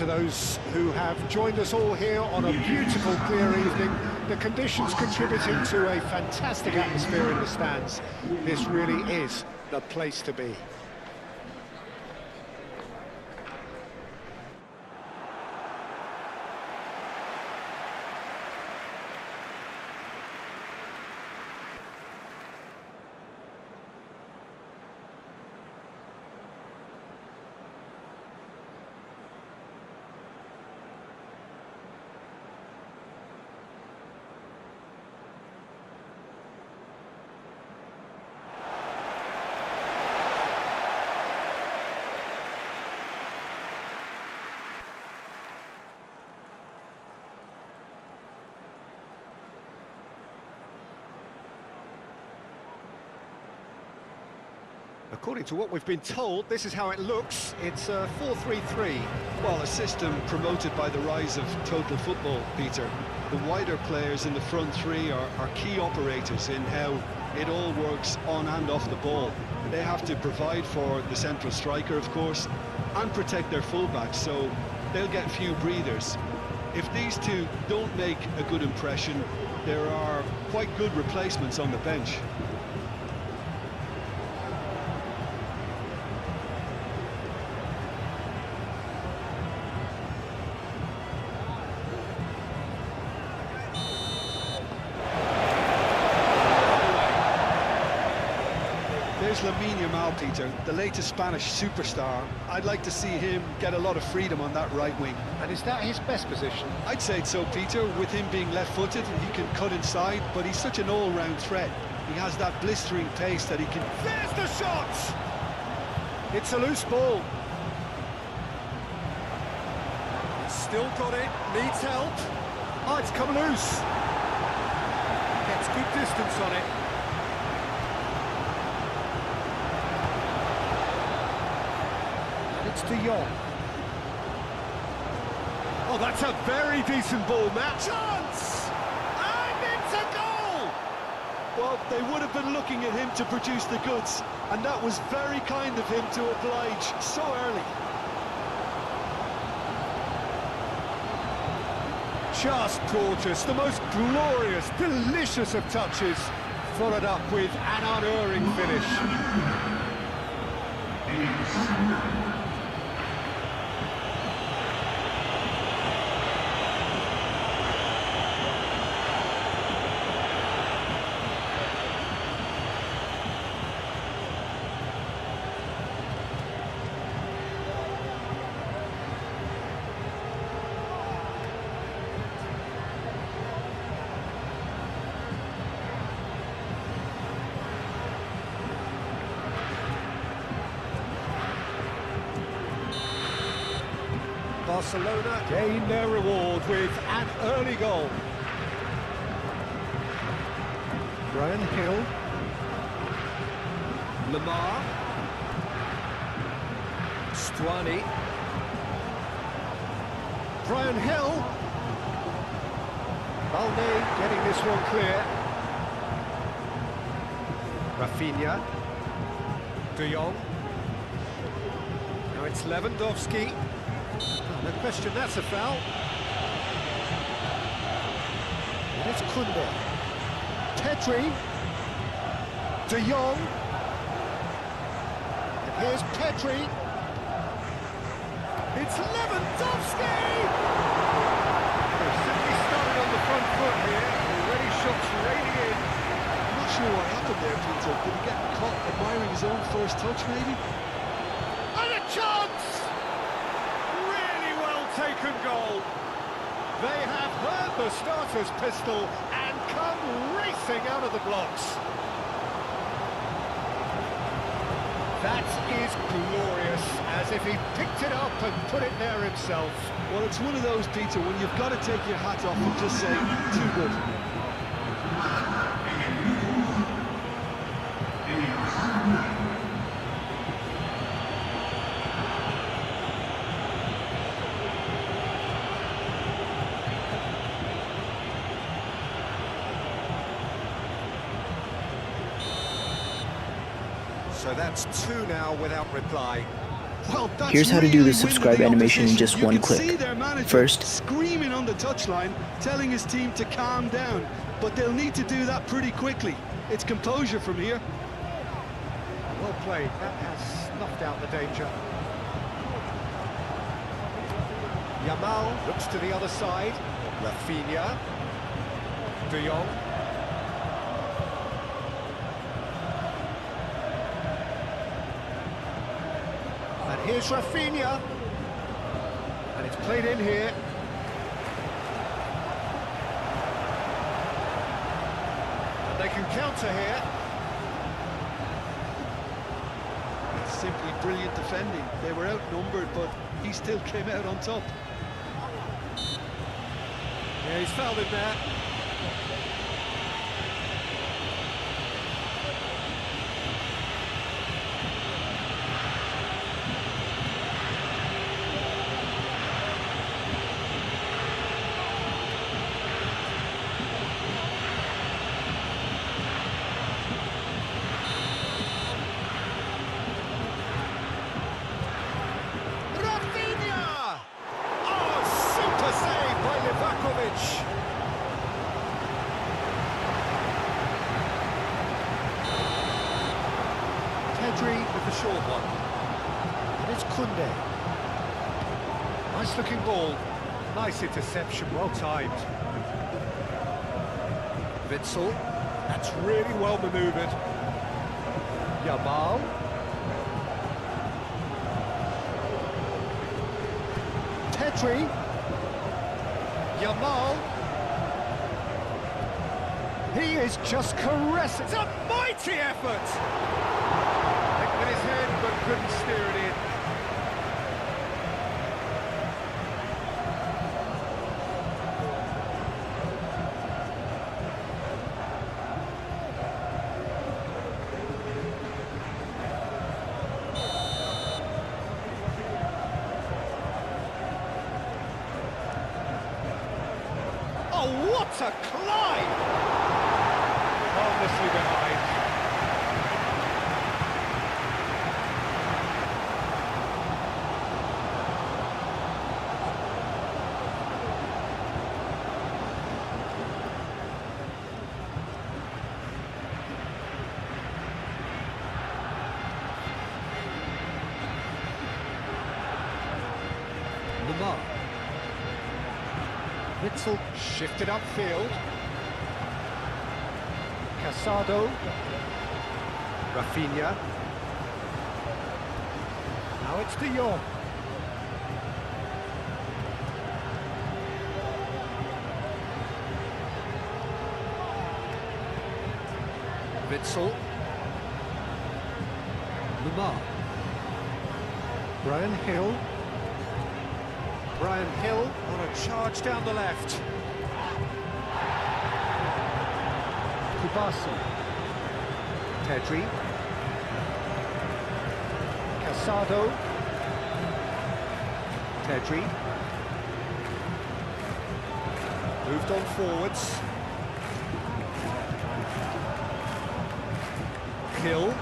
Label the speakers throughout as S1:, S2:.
S1: to those who have joined us all here on a beautiful, clear evening. The conditions contributing to a fantastic atmosphere in the stands. This really is the place to be. According to what we've been told, this is how it looks. It's a 4-3-3.
S2: Well, a system promoted by the rise of total football, Peter. The wider players in the front three are key operators in how it all works on and off the ball. They have to provide for the central striker, of course, and protect their fullbacks, so they'll get few breathers. If these two don't make a good impression, there are quite good replacements on the bench. There's Peter, the latest Spanish superstar. I'd like to see him get a lot of freedom on that right wing.
S1: And is that his best position?
S2: I'd say so, Peter. With him being left-footed, he can cut inside, but he's such an all-round threat. He has that blistering pace that he can...
S1: There's the shot! It's a loose ball. Still got it, needs help. Oh, it's come loose. Gets good distance on it. It's De Jong. Oh, that's a very decent ball, Matt. Chance! And it's a goal!
S2: Well, they would have been looking at him to produce the goods, and that was very kind of him to oblige so early.
S1: Just gorgeous, the most glorious, delicious of touches, followed up with an unerring finish. Barcelona gain their reward with an early goal. Brian Hill. Lamar. Stuani. Brian Hill. Balde getting this one clear. Rafinha. De Jong. Now it's Lewandowski. No question, that's a foul. And it's Kunde. Pedri. De Jong. And here's Pedri. It's Lewandowski! They've simply started on the front foot here. Already shots raining in.
S2: I'm not sure what happened there, Peter. Did he get caught admiring his own first touch, maybe?
S1: And a chance! Taken goal. They have heard the starter's pistol and come racing out of the blocks. That is glorious, as if he picked it up and put it there himself.
S2: Well, it's one of those, Peter, when you've got to take your hat off and just say, too good.
S1: So that's two now without reply.
S2: Well, that's
S3: Here's how to do
S2: really
S3: the subscribe
S2: winding the
S3: animation in
S2: opposition.
S3: just one
S2: You can
S3: click.
S2: see their manager
S3: First,
S2: screaming on the touchline, telling his team to calm down, but they'll need to do that pretty quickly. It's composure from here.
S1: Well played, that has snuffed out the danger. Yamal looks to the other side. Rafinha. De Jong. And here's Rafinha. And it's played in here. And they can counter here.
S2: It's simply brilliant defending. They were outnumbered, but he still came out on top.
S1: Yeah, he's fouled him there. With the short one. And it's Kunde. Nice looking ball. Nice interception, well timed. Witsel. That's really well manoeuvred. Yamal. Pedri. Yamal. He is just caressing. It's a mighty effort! With his head, but couldn't steer it in. Oh, what a climb! Harmlessly behind. Witsel shifted upfield. Casado. Rafinha. Now it's De Jong. Witsel. Lamar. Brian Hill. Brian Hill on a charge down the left. Kubasi. Pedri. Casado. Pedri. Moved on forwards. Hill.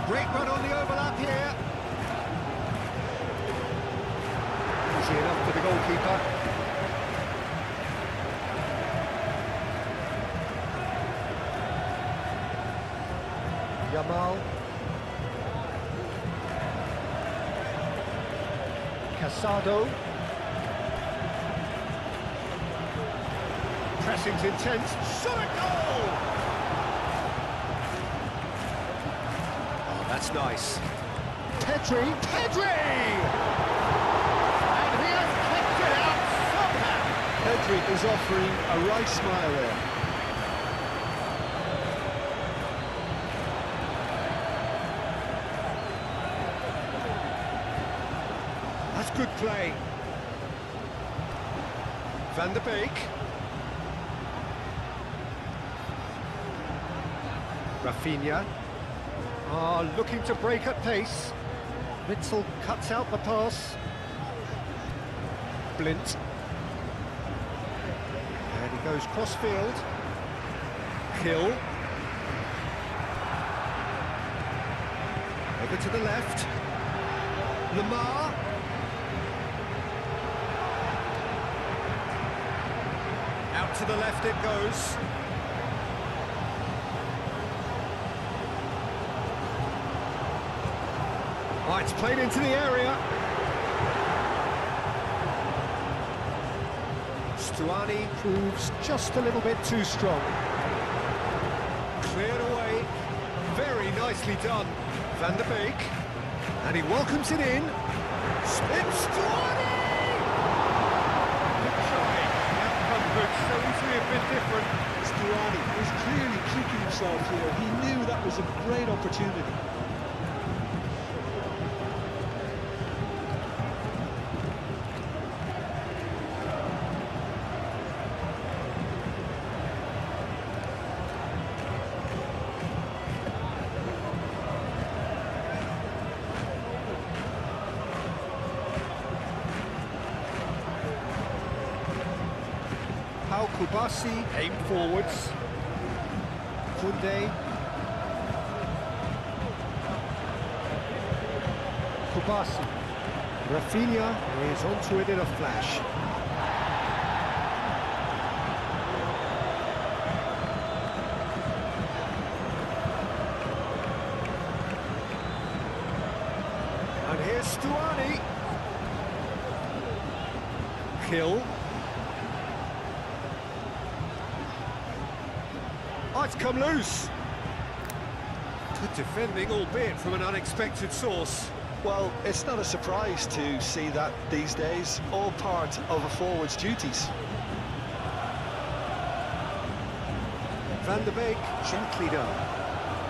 S1: Great run on the overlap here. Easy enough for the goalkeeper. Yamal. Casado. Pressing's intense. Shot a goal! Oh, that's nice. Pedri! And he has kicked it out somehow!
S2: Pedri is offering a right smile there.
S1: That's good play. Van der Beek. Rafinha. Looking to break at pace. Witsel cuts out the pass. Blint. And he goes cross-field. Hill. Over to the left. Lamar. Out to the left it goes. Oh, it's played into the area. Stuani proves just a little bit too strong. Cleared away. Very nicely done. Van der Beek. And he welcomes it in. It's Stuani! Good try. Outcome looks so easily a bit different.
S2: Stuani is clearly kicking himself here. He knew that was a great opportunity.
S1: Kubasi aimed forwards. Kunde. Kubasi. Rafinha is onto it in a flash. And here's Stuani. Hill. Oh, it's come loose. Good defending, albeit from an unexpected source.
S2: Well, it's not a surprise to see that these days, all part of a forward's duties.
S1: Van der Beek, gently done.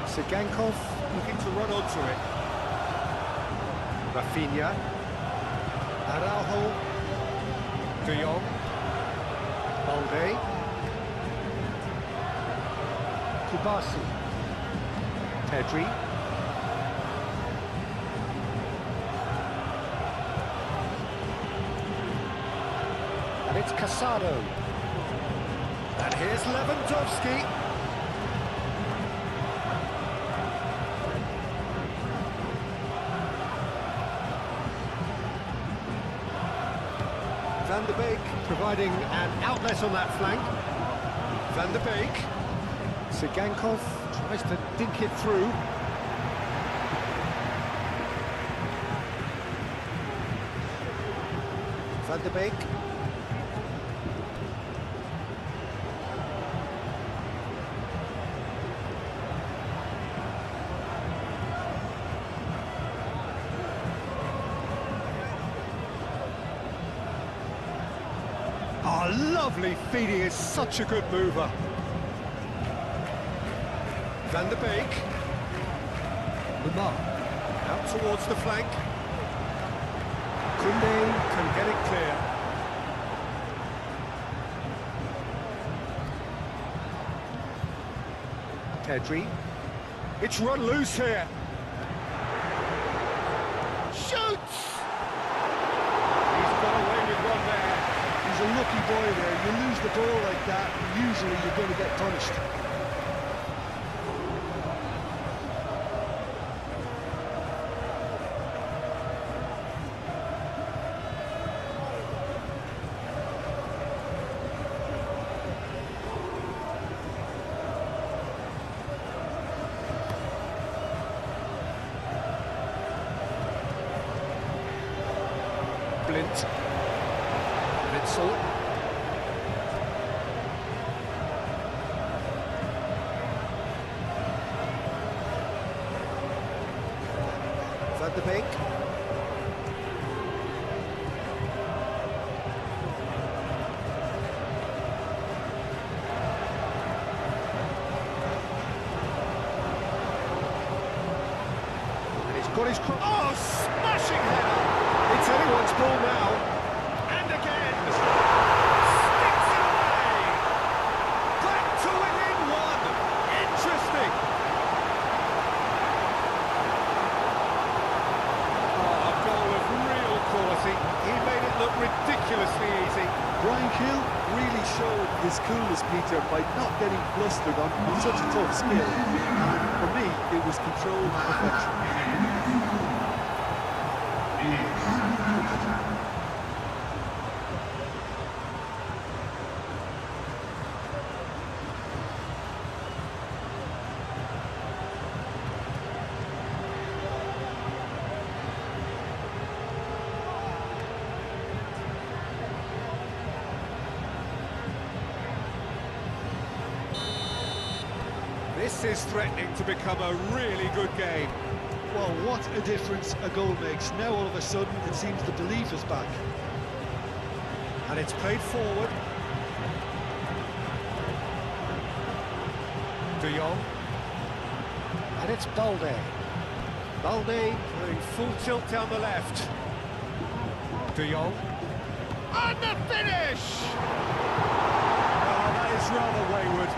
S1: Sigankov looking to run onto it. Rafinha. Araujo. De Jong. Balde. Kubasi. Pedri. And it's Casado. And here's Lewandowski. Van der Beek providing an outlet on that flank. Van der Beek. Sigankov tries to dink it through. Van der Beek. Oh, lovely feeding, is such a good mover. Van der Beek. Lamar. Out towards the flank. Kunde can get it clear. Pedri. It's run loose here. Shoots! He's got away with one there.
S2: He's a lucky boy there. You lose the ball like that, and usually you're going to get punished.
S1: Blint. Witzel. Van der Beek. And he's got his cross. Oh, smashing header! It's anyone's ball now. And again. Sticks it away. Back to within one. Interesting. Oh, a goal of real quality. He made it look ridiculously easy.
S2: Brian Hill really showed his
S3: his coolness, Peter, by not getting flustered on such a tough skill. And for me, it was controlled perfection.
S1: This is threatening to become a really good game.
S2: Well, what a difference a goal makes. Now all of a sudden it seems the belief is back.
S1: And it's played forward. De Jong. And it's Balde. Balde going full tilt down the left. De Jong. And the finish! Oh, that is rather wayward.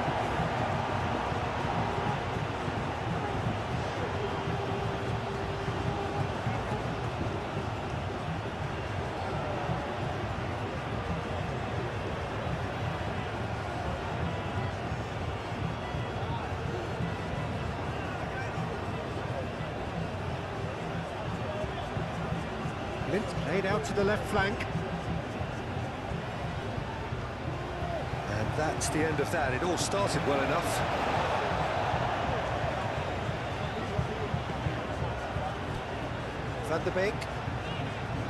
S1: Lint played out to the left flank. And that's the end of that. It all started well enough. Van der Beek.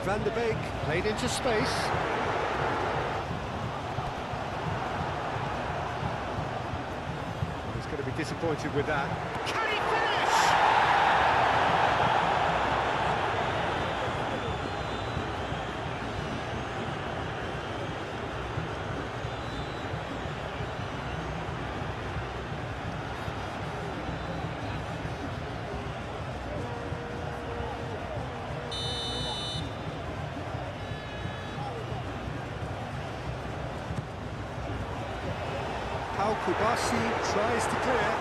S1: Van der Beek played into space. He's going to be disappointed with that. Can he finish? Kubasi tries to clear.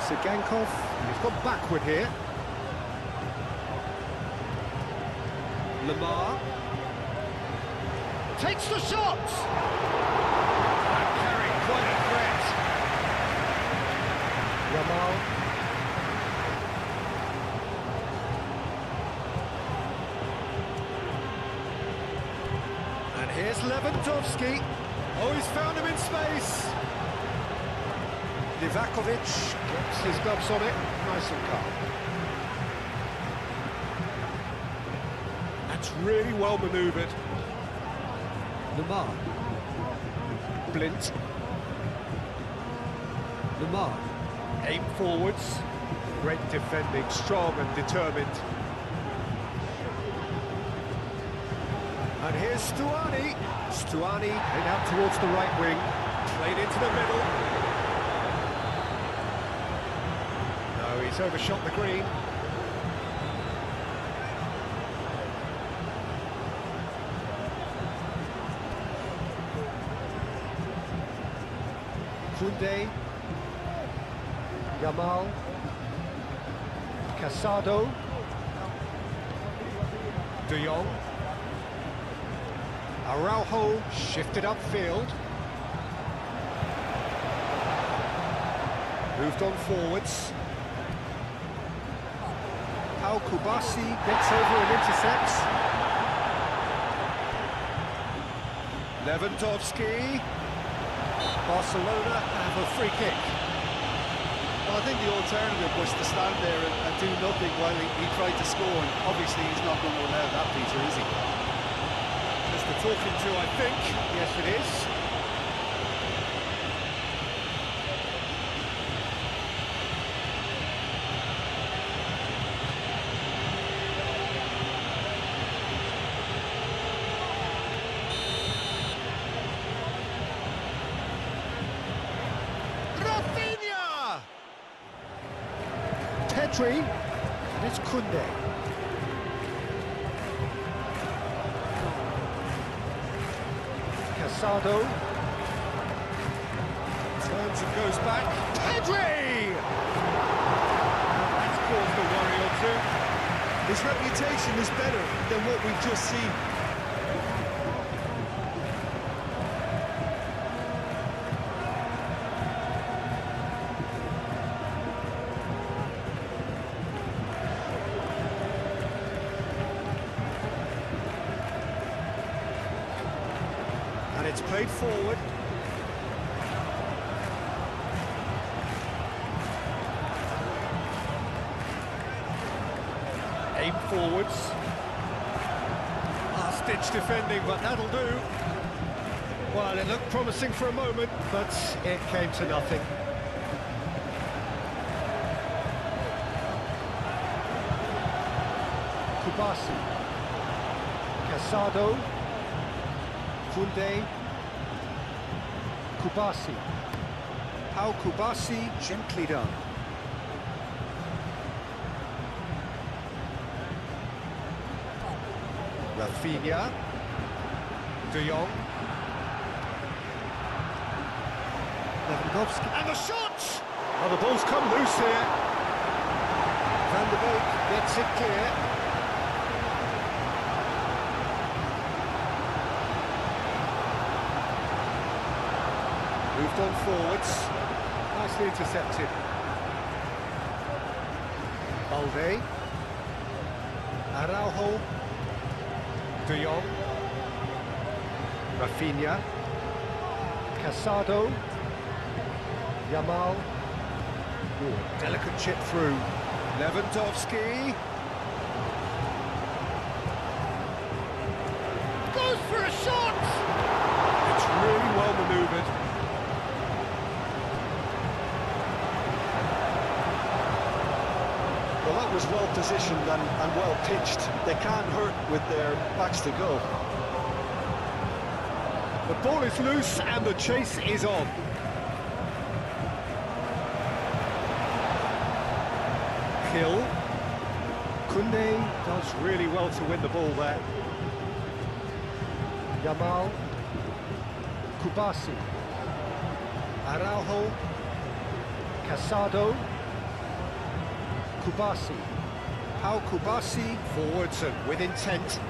S1: Sigankov, he's gone backward here. Lamar takes the shot. And carrying quite a threat. Yamal. And here's Lewandowski. Oh, he's found him in space. Livakovic gets his gloves on it, nice and calm. That's really well manoeuvred. Lamar. Blint. Lamar. Aim forwards. Great defending, strong and determined. And here's Stuani. Stuani head out towards the right wing. Played into the middle. He's overshot the green. Koundé. Yamal. Casado. De Jong. Araujo shifted upfield. Moved on forwards. Kubasi gets over and intercepts. Lewandowski. Barcelona have a free kick.
S2: Well, I think the alternative was to stand there and do nothing while he tried to score, and obviously he's not going to allow that, Peter, is he?
S1: Just the talking to, I think. Yes, it is. Pedri, and it's Koundé. Casado turns and goes back. Pedri! That's caused a worry or two.
S2: His reputation is better than what we've just seen.
S1: it's played forward. Aim forwards. Last-ditch defending, but that'll do. Well, it looked promising for a moment, but it came to nothing. Kubasi. Casado. Funde. Kubasi. Pau Kubasi, gently done. Rafinha. De Jong. Lewandowski. And the shot! Oh, the ball's come loose here. Van der Beek gets it clear. Moved on forwards. Nicely intercepted. Balde. Araujo. De Jong. Rafinha. Casado. Yamal. Ooh, delicate chip through. Lewandowski. Goes for a shot! It's really well manoeuvred.
S2: Well, that was well positioned and well pitched. They can't hurt with their backs to goal.
S1: The ball is loose and the chase is on. Hill. Koundé does really well to win the ball there. Yamal. Kubasi. Araujo. Casado. Kubasi. Pau Kubasi forwards and with intent.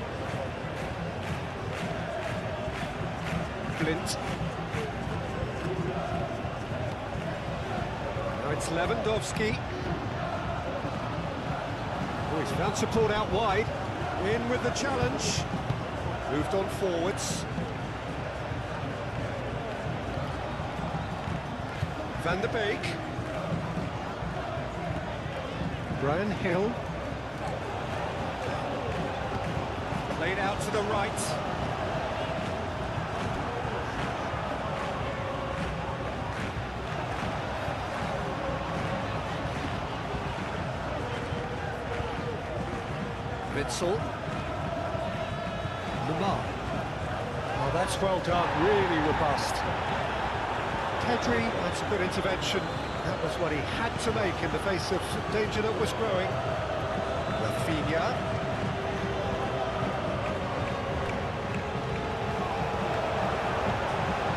S1: Blint. Now it's Lewandowski. Oh, he's found support out wide. In with the challenge. Moved on forwards. Van der Beek. Brian Hill. Played out to the right. Witsel. Lamar. Oh, that's well done, really robust. Pedri, that's a good intervention. That was what he had to make in the face of danger that was growing. Rafinha.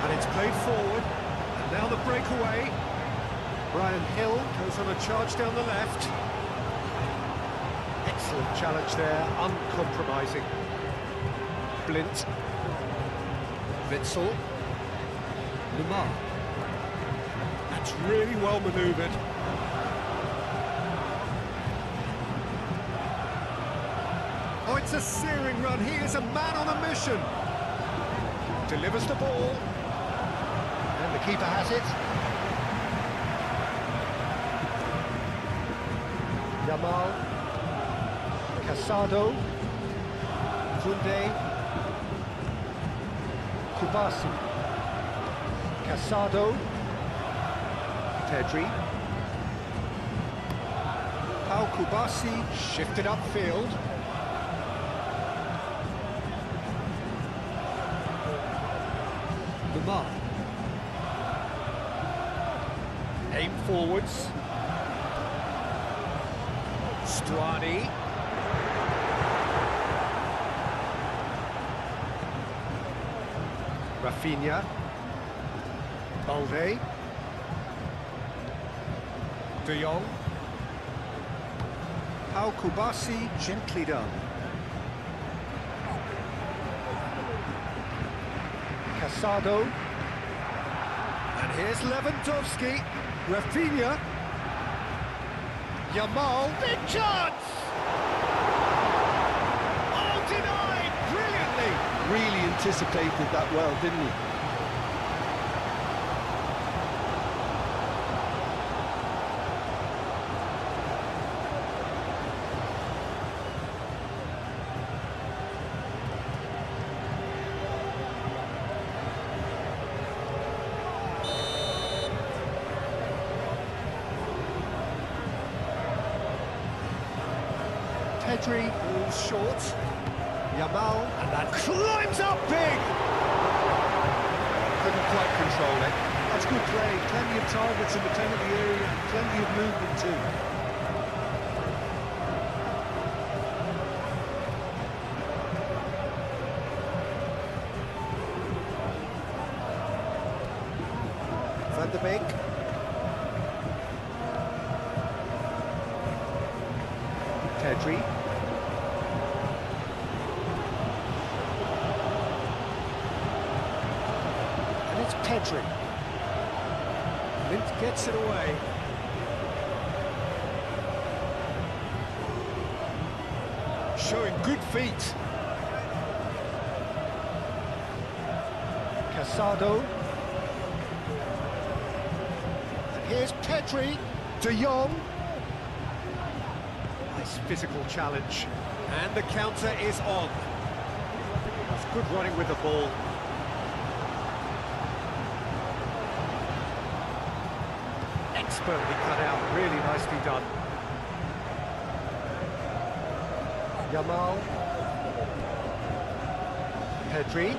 S1: And it's played forward. And now the breakaway. Brian Hill goes on a charge down the left. Excellent challenge there, uncompromising. Blint. Witsel. Lamar. That's really well manoeuvred. Oh, it's a searing run. He is a man on a mission. Delivers the ball. And the keeper has it. Yamal. Casado. Funde. Kubasi. Casado. Pedri. Pau Kubasi shifted upfield. Lamar. Aim forwards. Stuani. Rafinha. Balde. De Jong. Pau Kubasi, gently done. Casado. And here's Lewandowski. Rafinha. Yamal. Big chance! Oh, denied! Brilliantly!
S2: Really anticipated that well, didn't he?
S1: Pedri falls short. Yamal, and that climbs up big! Couldn't quite control it.
S2: That's good play. Plenty of targets in the penalty area and plenty of movement too.
S1: Van der Beek. Pedri. And it's Pedri. Lint gets it away. Showing good feet. Casado. And here's Pedri. De Jong. Nice physical challenge. And the counter is on. That's good running with the ball. Expertly cut out, really nicely done. Yamal. Pedri.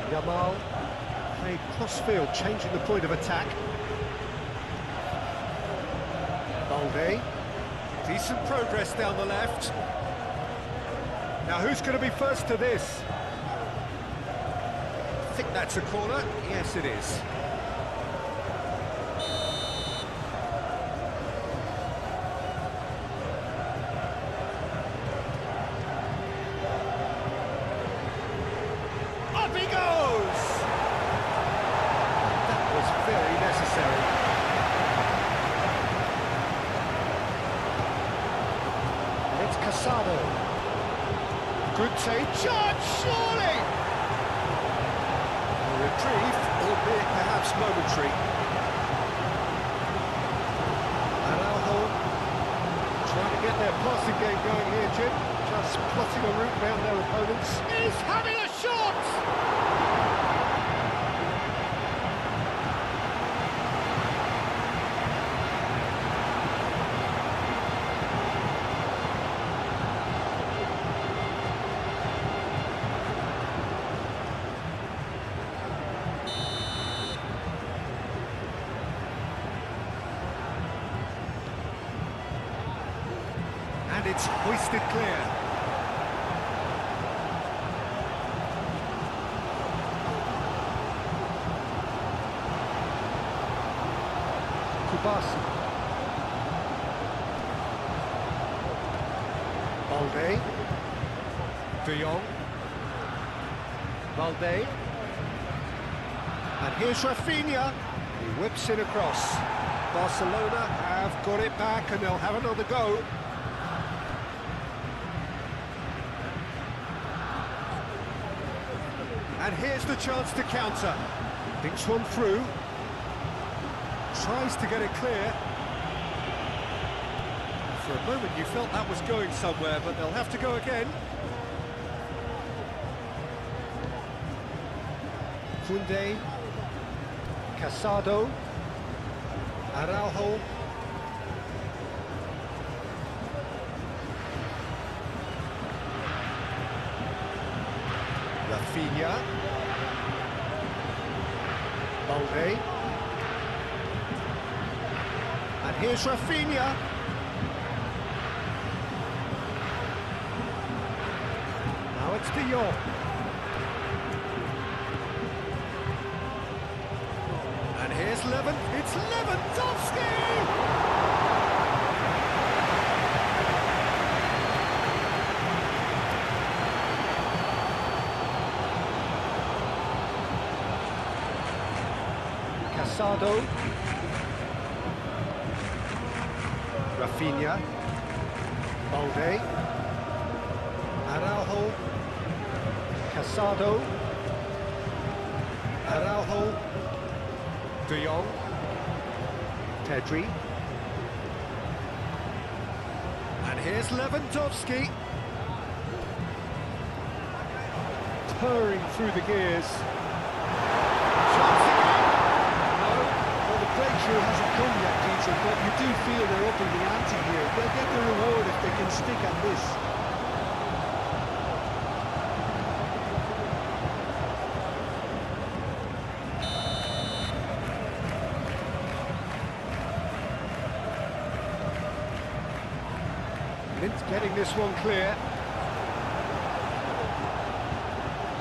S1: Yamal. Played cross-field, changing the point of attack. Balde. Decent progress down the left. Now who's going to be first to this? I think that's a corner. Yes, it is. Up he goes! That was very necessary. It's Casado. Good save. Charge, surely! A reprieve, albeit perhaps momentary. Araujo trying to get their passing game going here, Jim. Just plotting a route round their opponents. He's having a shot! And it's hoisted clear. Kubasi. Balde. De Jong. Balde. And here's Rafinha. He whips it across. Barcelona have got it back and they'll have another go. And here's the chance to counter. Thinks one through. Tries to get it clear. For a moment you felt that was going somewhere, but they'll have to go again. Koundé. Casado. Araujo. Rafinha. Balde. And here's Rafinha. Now it's De Jong. And here's Levin. It's Lewandowski! Casado. Rafinha. Balde. Araujo. Casado. Araujo. De Jong. Pedri. And here's Lewandowski. Purring through the gears. Chance again. No. Well, the play
S2: breakthrough hasn't come yet, Peter, but you do feel they're up in the ante here. They'll get the reward if they can stick at this.
S1: Lint's getting this one clear.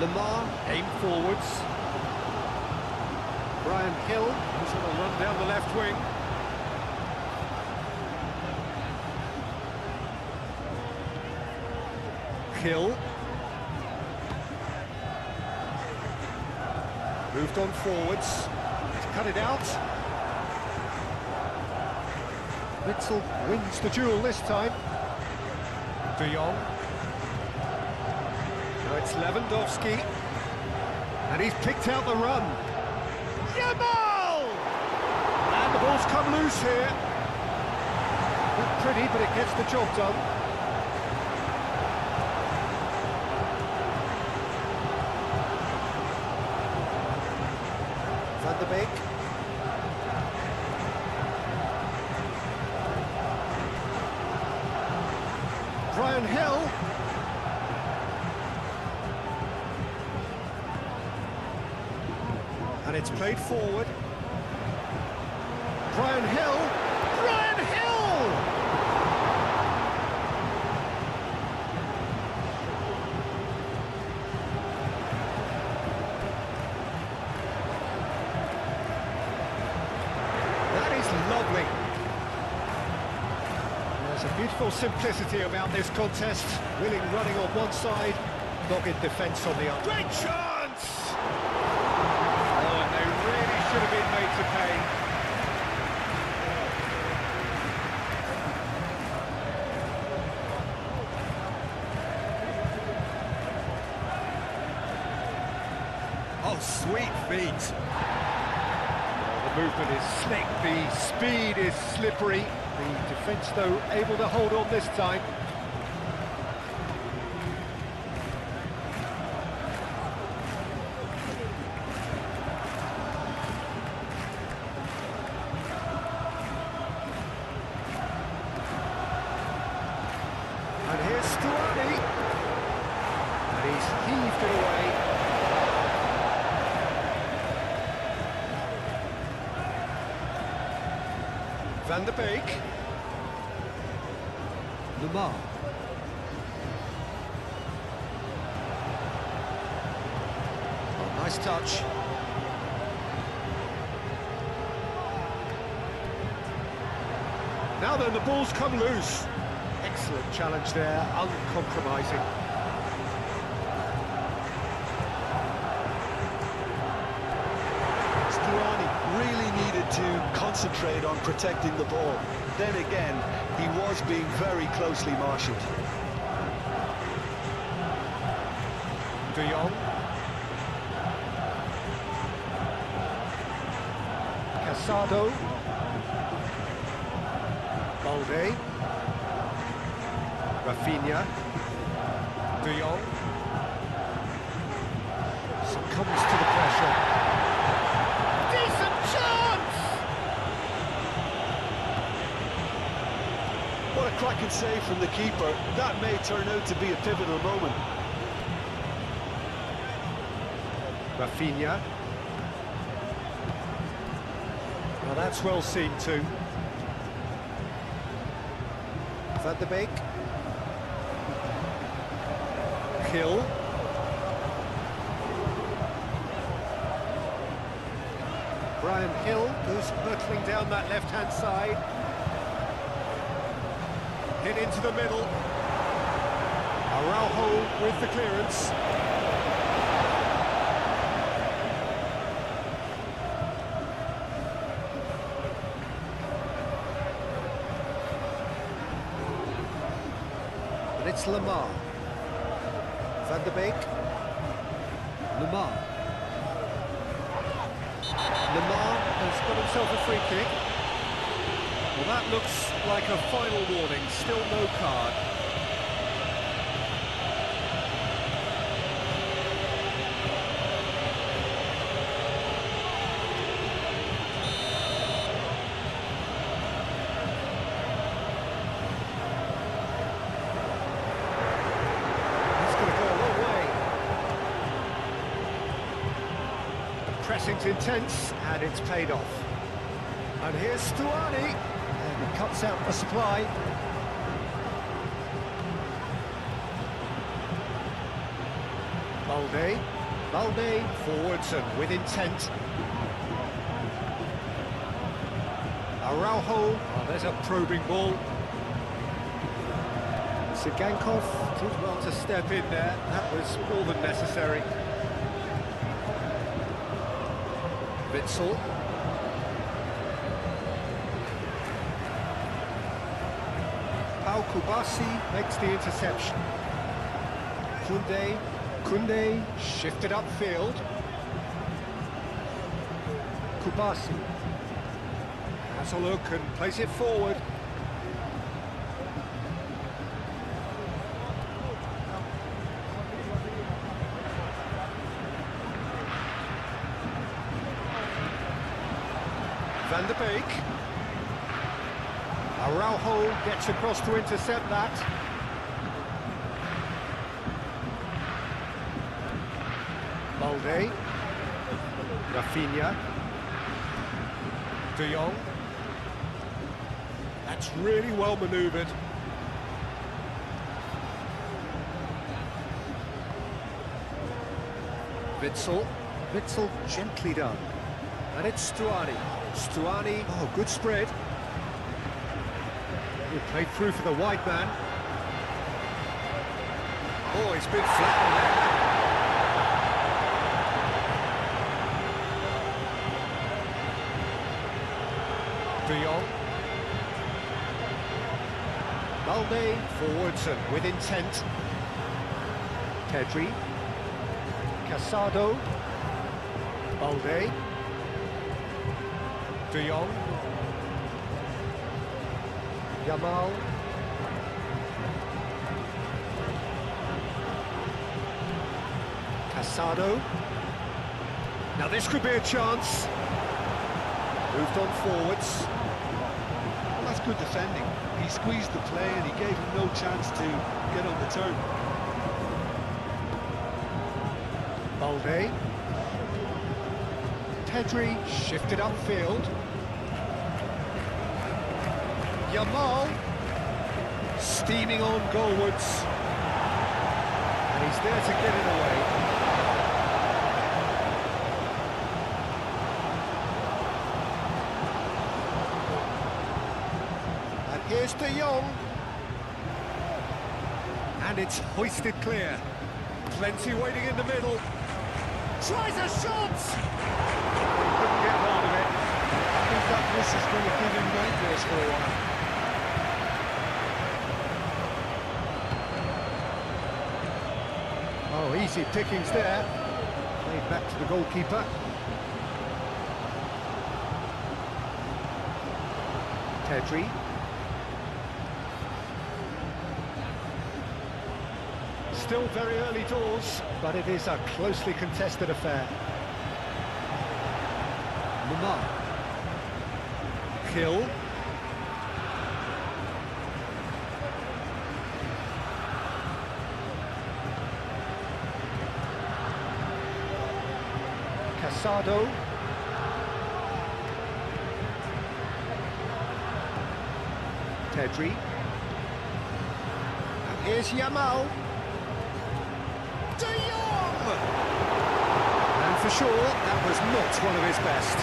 S1: Lamar, aim forwards. Brian Hill, who's going to run down the left wing. Hill. Moved on forwards. To cut it out. Witzel wins the duel this time. De Jong. Now it's Lewandowski. And he's picked out the run. Yamal! And the ball's come loose here. Not pretty, but it gets the job done. Van de Beek. Brian Hill. And it's played forward. Brian Hill! Brian Hill! That is lovely. There's a beautiful simplicity about this contest. Willing running on one side, dogged defence on the other. Great chance! Should have been made to pay. Oh, sweet feet. Well, the movement is slick, the speed is slippery. The defence, though, able to hold on this time. Heaved it away. Van de Beek. Lamar. Oh, nice touch. Now then, the ball's come loose. Excellent challenge there, uncompromising.
S2: Really needed to concentrate on protecting the ball. Then again, he was being very closely marshalled.
S1: De Jong. Casado. Balde. Rafinha. De Jong. Succumbs to the pressure.
S2: What a cracking save from the keeper. That may turn out to be a pivotal moment.
S1: Rafinha. Well, that's well seen too. Van de Beek. Hill. Brian Hill goes hurtling down that left-hand side. Hit into the middle. Araujo with the clearance. And it's Lamar. Van de Beek. Lamar. Lamar has got himself a free kick. Well, that looks like a final warning, still no card. Pressing's intense, and it's paid off. And here's Stuani, and he cuts out the supply. Balde, forwards and with intent. Araujo, oh, there's a probing ball. Sigankov did well to step in there, that was more than necessary. Witsel. Pau Kubasi makes the interception. Kunde shifted upfield. Kubasi has a look and plays it forward. Van der Beek. Araujo gets across to intercept that. Balde. Rafinha. De Jong. That's really well manoeuvred. Witsel gently done. And it's Stuani. Oh, good spread. He played through for the wide man. Oh, he's been flattened there. De Jong. Balde, forwards and with intent. Pedri. Casado. Balde. De Jong. Yamal. Casado. Now this could be a chance. Moved on forwards.
S2: Well, that's good defending. He squeezed the play and he gave him no chance to get on the turn.
S1: Balde. Pedri shifted upfield. Yamal steaming on goalwards. And he's there to get it away. And here's De Jong. And it's hoisted clear. Plenty waiting in the middle. Tries a shot! Couldn't get hold of it.
S2: I think that miss is going to give him nightmares for a while.
S1: Oh, easy pickings there. Played back to the goalkeeper. Pedri. Still very early doors, but it is a closely contested affair. Lamar. Kill. Casado. Pedri. And here's Yamal. De Jong! And for sure, that was not one of his best.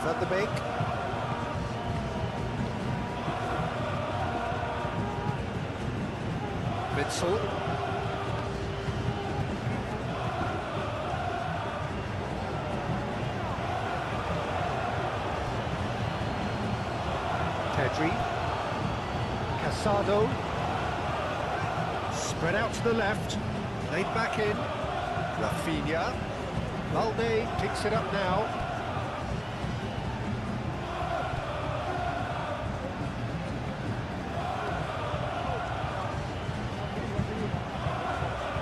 S1: Van der Beek. Witsel. Pedri. Casado. Spread out to the left. Played back in. Rafinha. Balde picks it up now.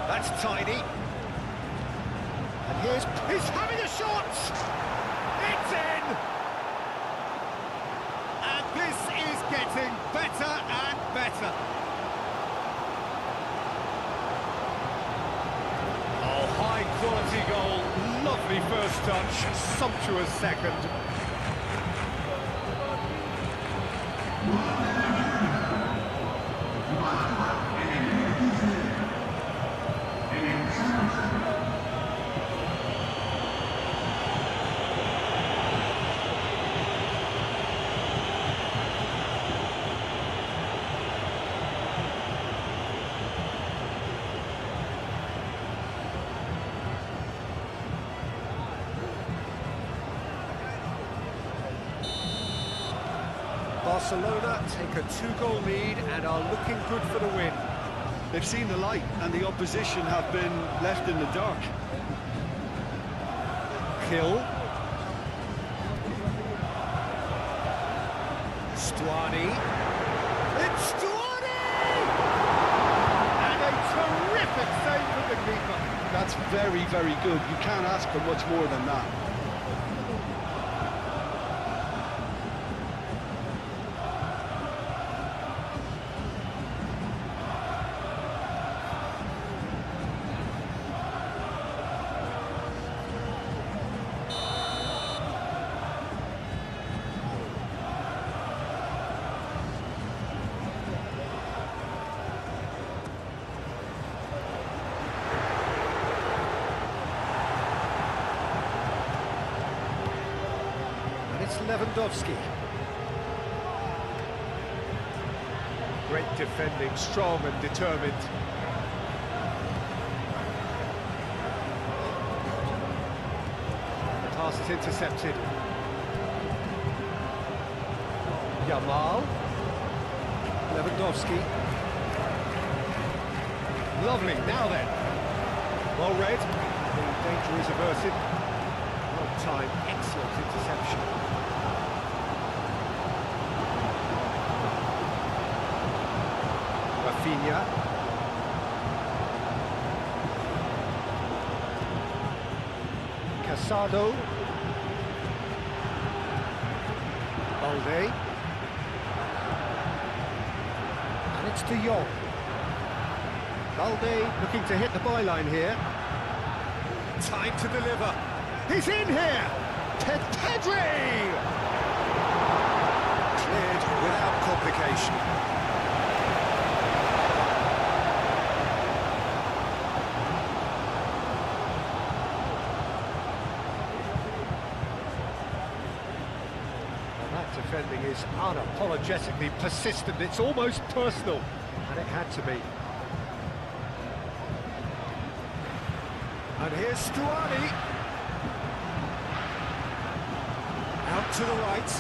S1: That's tidy. He's having a shot! It's in! And this is getting better and better. Oh, high-quality goal. Lovely first touch, sumptuous second. Barcelona take a 2-goal lead and are looking good for the win.
S2: They've seen the light and the opposition have been left in the dark.
S1: Hill. Stuani. It's Stuani! And a terrific save from the keeper.
S2: That's very, very good. You can't ask for much more than that.
S1: Lewandowski. Great defending, strong and determined. The pass is intercepted. Yamal. Lewandowski. Lovely, now then. Well read. The danger is averted. Well timed, excellent interception. Rafinha. Casado. Balde. And it's De Jong. Balde looking to hit the byline here. Time to deliver. He's in here! Pedri! Cleared without complication. Defending is unapologetically persistent, it's almost personal, and it had to be. And here's Stuani. Out to the right.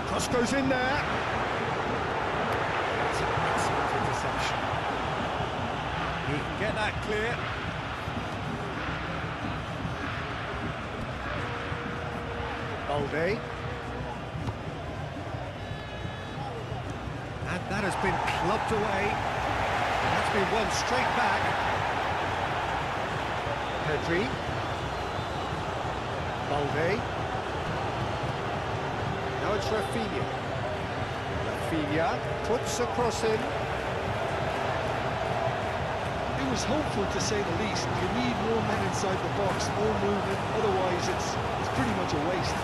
S1: Cross goes in there. That's an excellent interception. He can get that clear. Balde. And that has been clubbed away. That's been won straight back. Pedri. Balde. Now it's Rafinha. Rafinha puts a cross in.
S2: It was hopeful to say the least. You need more men inside the box, more movement, otherwise it's pretty much a waste.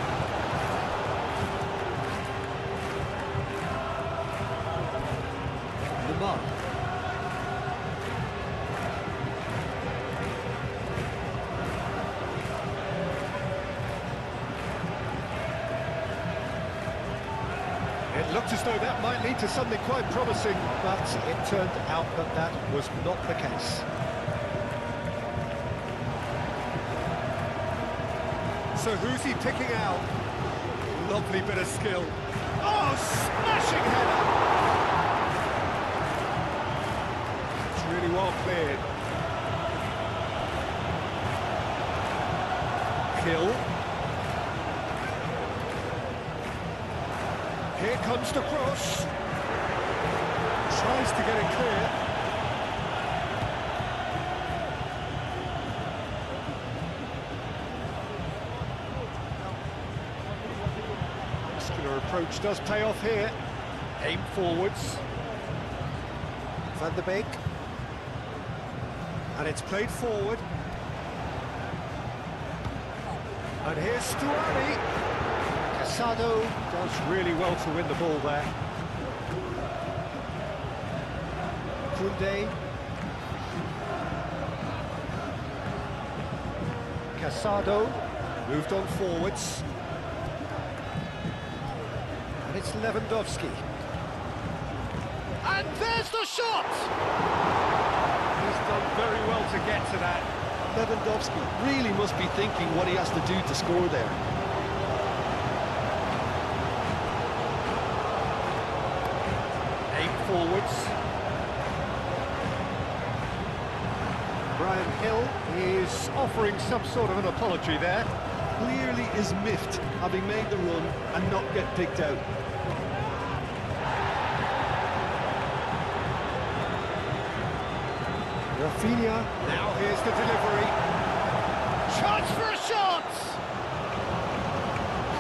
S1: It looked as though that might lead to something quite promising, but it turned out that that was not the case. So who's he picking out? Lovely bit of skill. Oh, smashing header! It's really well cleared. Hill. Here comes the cross. Tries to get it clear. approach does pay off here. Aim forwards. Van der Beek. And it's played forward. And here's Stuani. Casado does really well to win the ball there. Koundé. Casado moved on forwards. And it's Lewandowski. And there's the shot! He's done very well to get to that.
S2: Lewandowski really must be thinking what he has to do to score there.
S1: Aim forwards. Brian Hill is offering some sort of an apology there.
S2: Clearly is miffed, having made the run and not get picked out.
S1: Rafinha, now here's the delivery. Chance for a shot!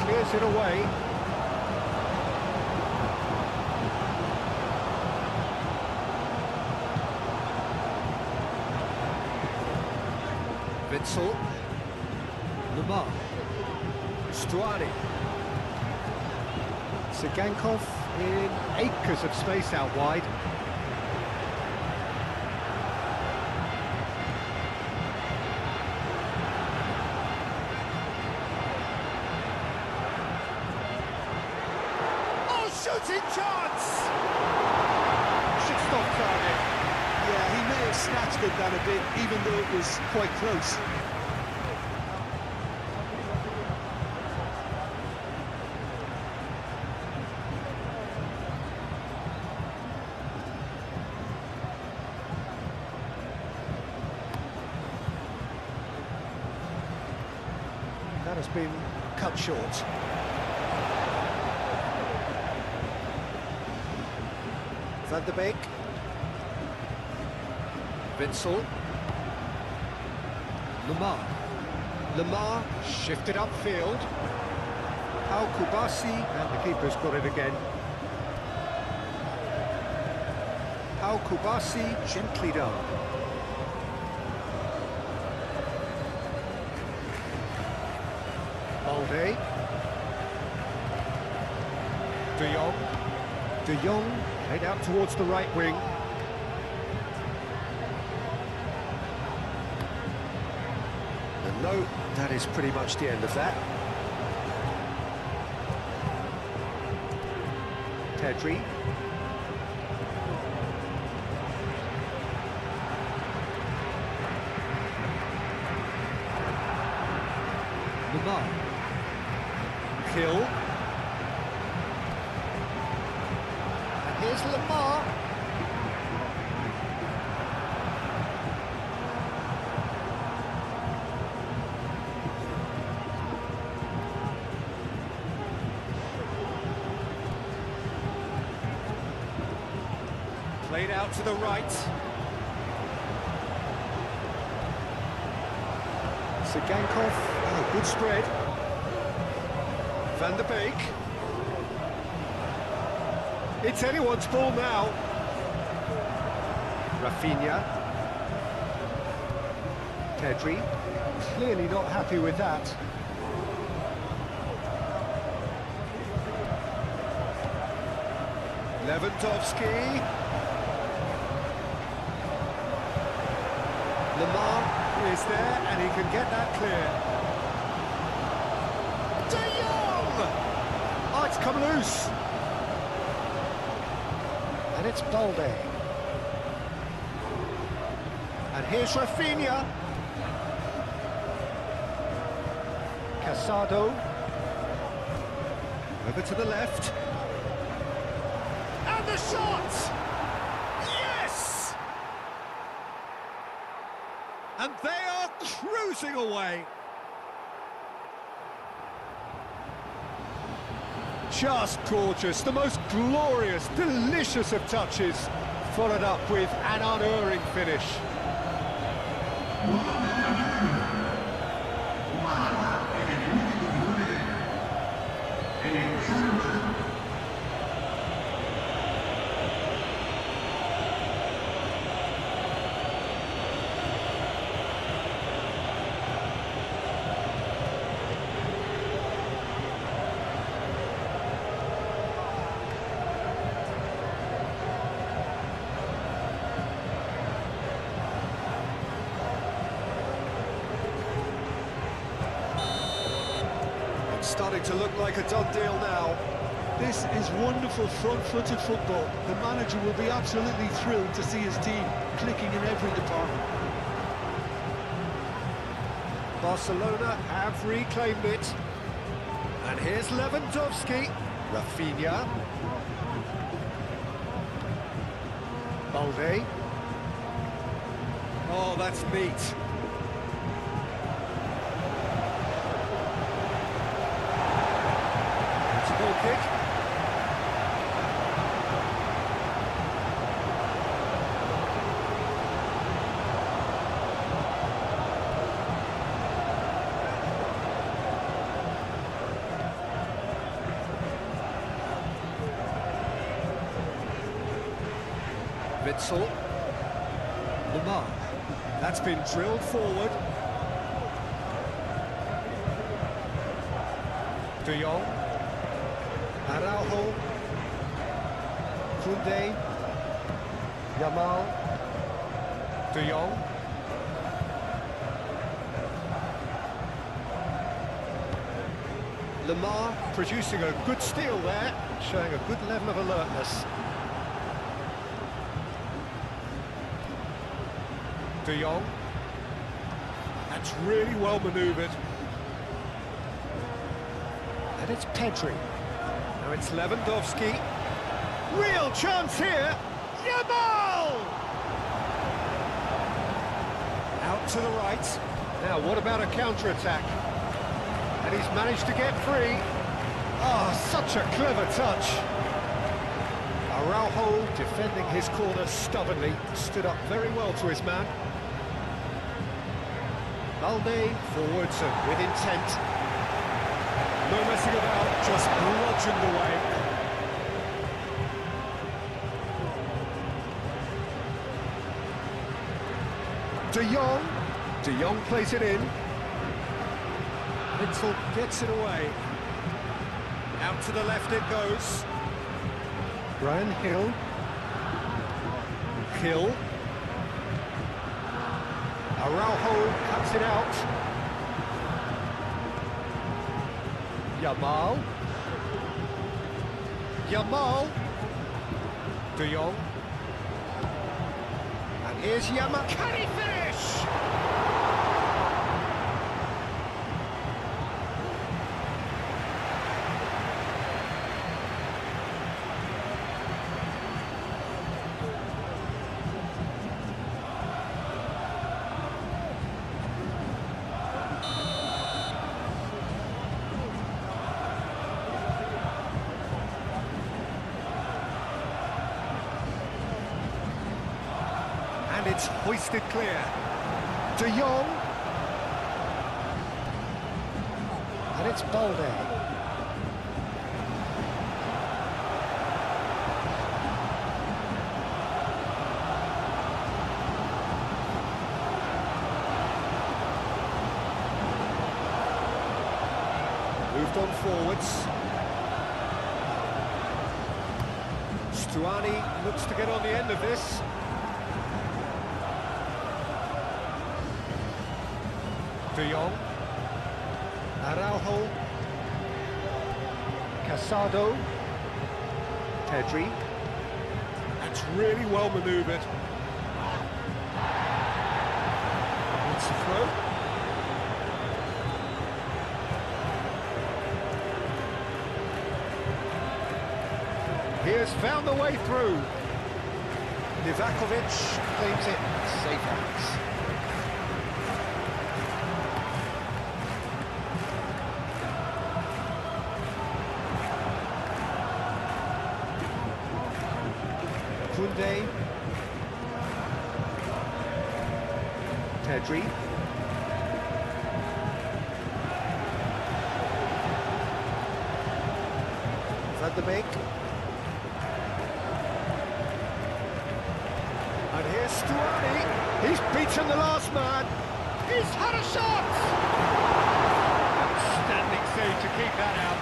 S1: Clears it away. Witsel. Lemar. Stuani. Sigankov in acres of space out wide. Shooting chance! Should stop target.
S2: Yeah, he may have snatched at that a bit, even though it was quite close.
S1: That has been cut short. Van der Beek. Witsel. Lemar. Lemar shifted upfield. Al Kubasi, and the keeper's got it again. Al Kubasi gently done. Balde. De Jong. De Jong played out towards the right wing. And no, that is pretty much the end of that. Pedri. Lemar. Hill. Here's Lemar. Played out to the right. Sigankov, oh, good spread. Van der Beek. It's anyone's ball now. Rafinha. Pedri. Clearly not happy with that. Lewandowski. Lemar is there and he can get that clear. De Jong! Oh, it's come loose. And it's Balde. And here's Rafinha. Casado. Over to the left. And the shot! Yes! And they are cruising away. Just gorgeous, the most glorious, delicious of touches, followed up with an unerring finish. starting to look like a done deal now.
S2: This is wonderful front-footed football. The manager will be absolutely thrilled to see his team clicking in every department.
S1: Barcelona have reclaimed it. And here's Lewandowski. Rafinha. Balde. Oh, that's neat. It's a goal kick. Witsel. Lamar. That's been drilled forward. De Jong. Araujo. Koundé. Yamal. De Jong. Lamar producing a good steal there, showing a good level of alertness. De Jong. That's really well manoeuvred. And it's Pedri. Now it's Lewandowski. Real chance here. Yamal! Out to the right. Now what about a counter-attack? And he's managed to get free. Ah, such a clever touch. Araujo defending his corner stubbornly. Stood up very well to his man. Balde forwards and with intent. No messing about, just bludgeoned away. De Jong. De Jong plays it in. Witsel gets it away. Out to the left it goes. Brian Hill. Hill. Araujo cuts it out. Yamal. Yamal. De Jong. And here's Yamal. Can he finish? And it's hoisted clear. De Jong. And it's Balde. Moved on forwards. Stuani looks to get on the end of this. De Jong. Araujo. Casado. Pedri. That's really well manoeuvred. It's a throw. Here's found the way through. Livakovic claims it. Safe hands. Koundé. Pedri. Van de Beek. And here's Stuani. He's beaten the last man. He's had a shot! Outstanding save to keep that out.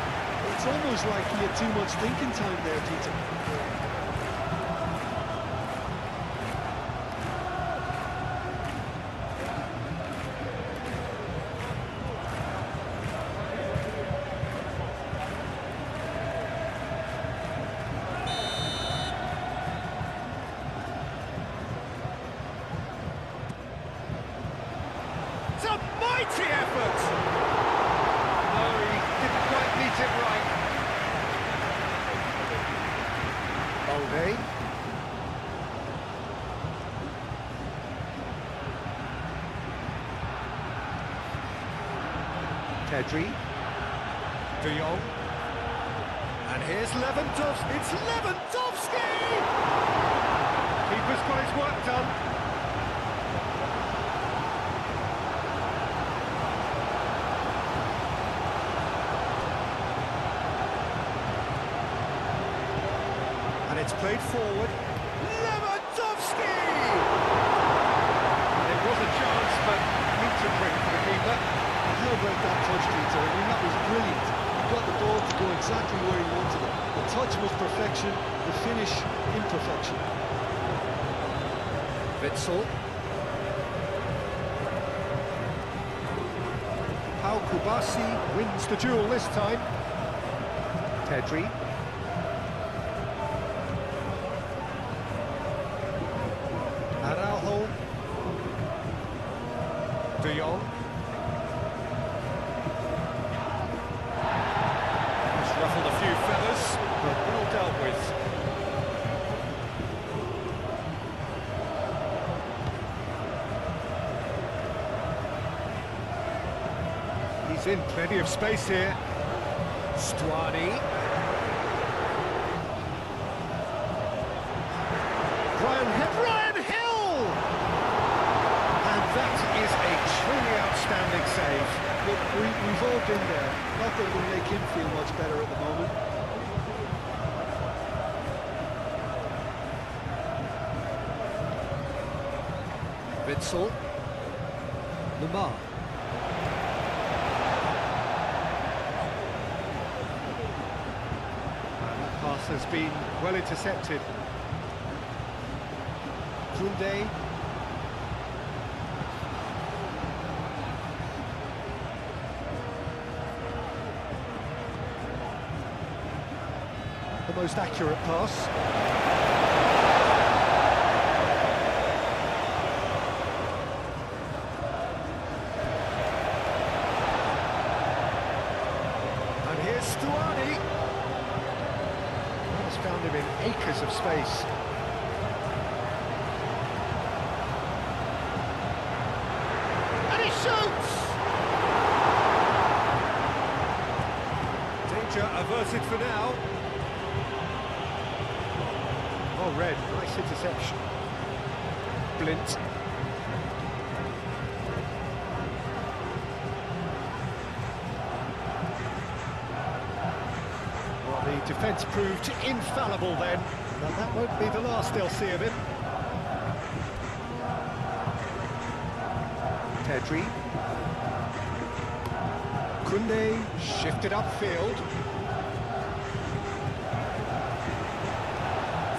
S2: It's almost like he had too much thinking time there, Peter.
S1: Mighty effort! No, he didn't quite meet it right. Balde. Pedri. De Jong. And here's Lewandowski. It's Lewandowski! Keeper's got his work done. And it's played forward. Lewandowski! It was a chance, but neat to bring for the keeper.
S2: How about that touch, Peter? I mean, that was brilliant. He got the ball to go exactly where he wanted it. The touch was perfection, the finish imperfection.
S1: Witsel. Pau Kubasi wins the duel this time. Pedri. Araujo. De Jong. Just ruffled a few feathers, but well dealt with. He's in plenty of space here. Stuani. Brian Hill! And that is a truly outstanding save.
S2: Look, we've all been there. Not that it'll make him feel much better at the moment.
S1: Witsel. Lamar. That pass has been well intercepted. Koundé. The most accurate pass. And here's Stuani. Has found him in acres of space. And he shoots! Danger averted for now. Oh, Red, nice interception. Blint. Well, the defence proved infallible then. But that won't be the last they'll see of him. Pedri. Koundé shifted upfield.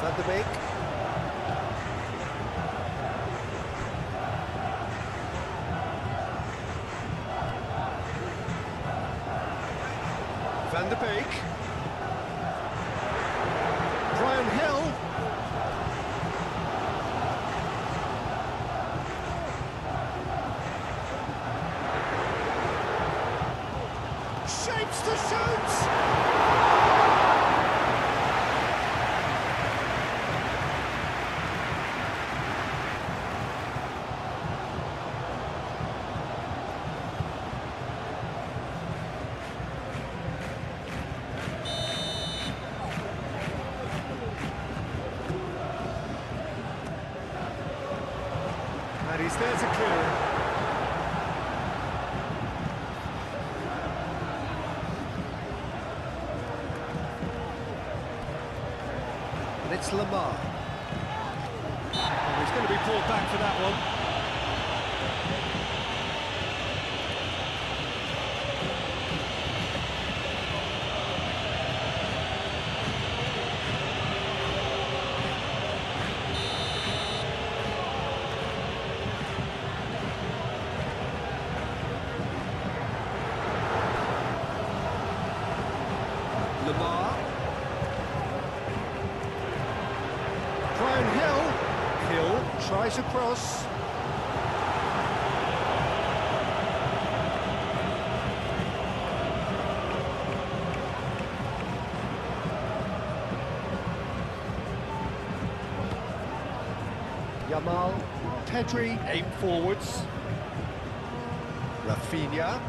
S1: Van de Beek. Van de Beek. Brian Hill. Shapes to shoot! And he's there to clear it. And it's Lamar. Oh, he's going to be pulled back for that one. Lamar. Brian Hill. Hill tries a cross. Pedri aim forwards. Rafinha.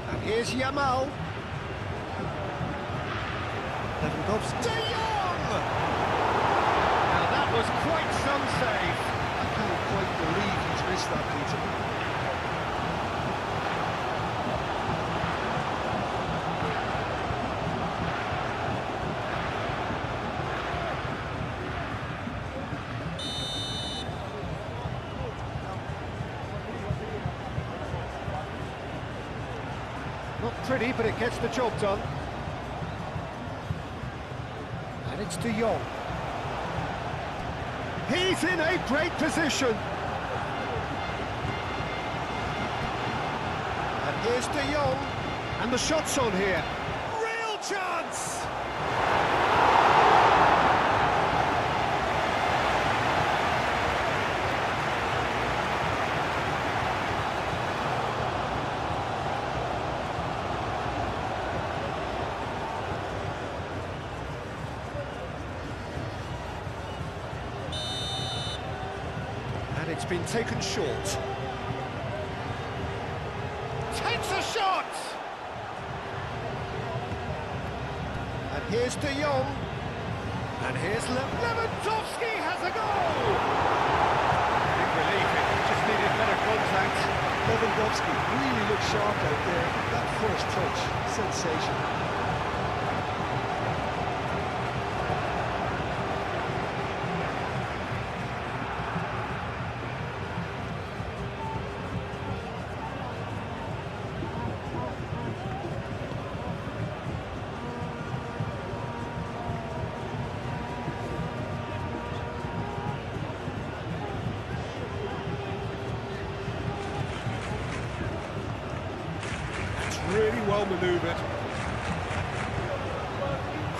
S1: And here's Yamal. Lewandowski. De Jong! Now that was quite some save.
S2: I can't quite believe he's missed that, Peter.
S1: Not pretty, but it gets the job done. And it's De Jong. He's in a great position. And here's De Jong. And the shot's on here. Real chance! And it's been taken short. Takes a shot! And here's De Jong. And here's Lewandowski has a goal! Big relief, it just needed better contact.
S2: Lewandowski really looked sharp out there. That first touch, sensational.
S1: Really well manoeuvred.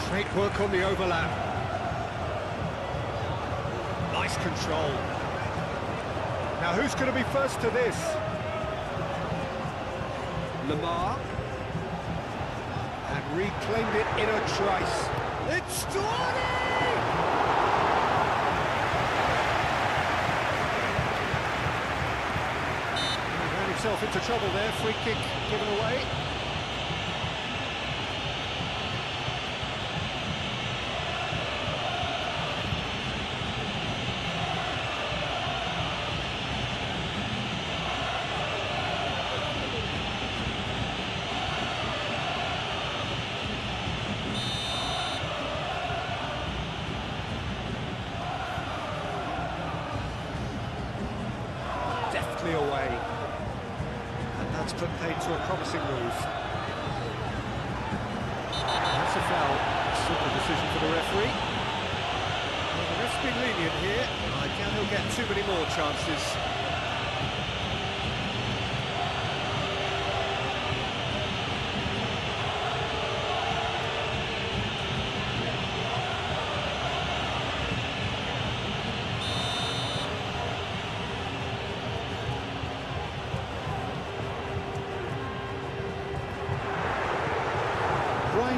S1: Great work on the overlap. Nice control. Now who's going to be first to this? Lamar. And reclaimed it in a trice. It's 20! Himself into trouble there, free kick given away. Deftly away. That's put paid to a promising move. That's a foul. Simple decision for the referee. Well, the ref's been lenient here. I doubt he'll get too many more chances.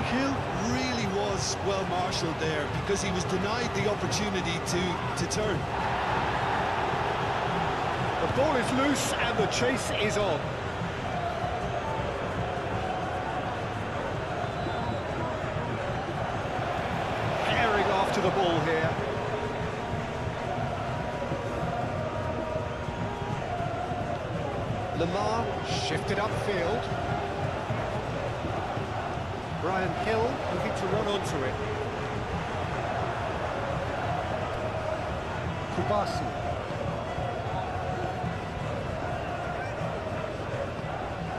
S2: Hill really was well marshalled there because he was denied the opportunity to turn.
S1: The ball is loose and the chase is on. Herring after the ball here. Lamar shifted upfield. Brian Hill looking to run onto it. Kubasi.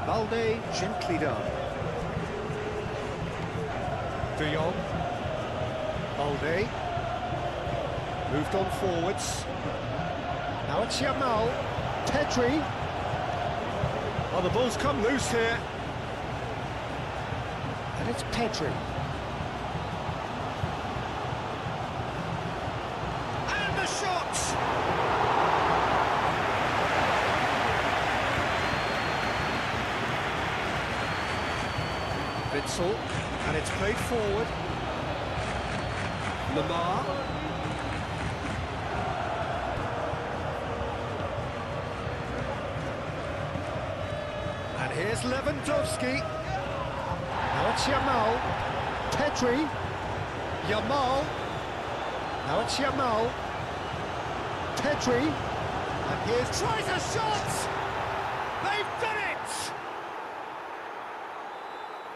S1: Balde gently done. De Jong. Balde. Moved on forwards. Now it's Yamal. Pedri. Oh, the ball's come loose here. And it's Pedri. And the shot! It's Witsel, and it's played forward. Lamar. And here's Lewandowski. Now it's Yamal. Pedri. Yamal. Now it's Yamal. Pedri. And here's... Tries a shot! They've done it!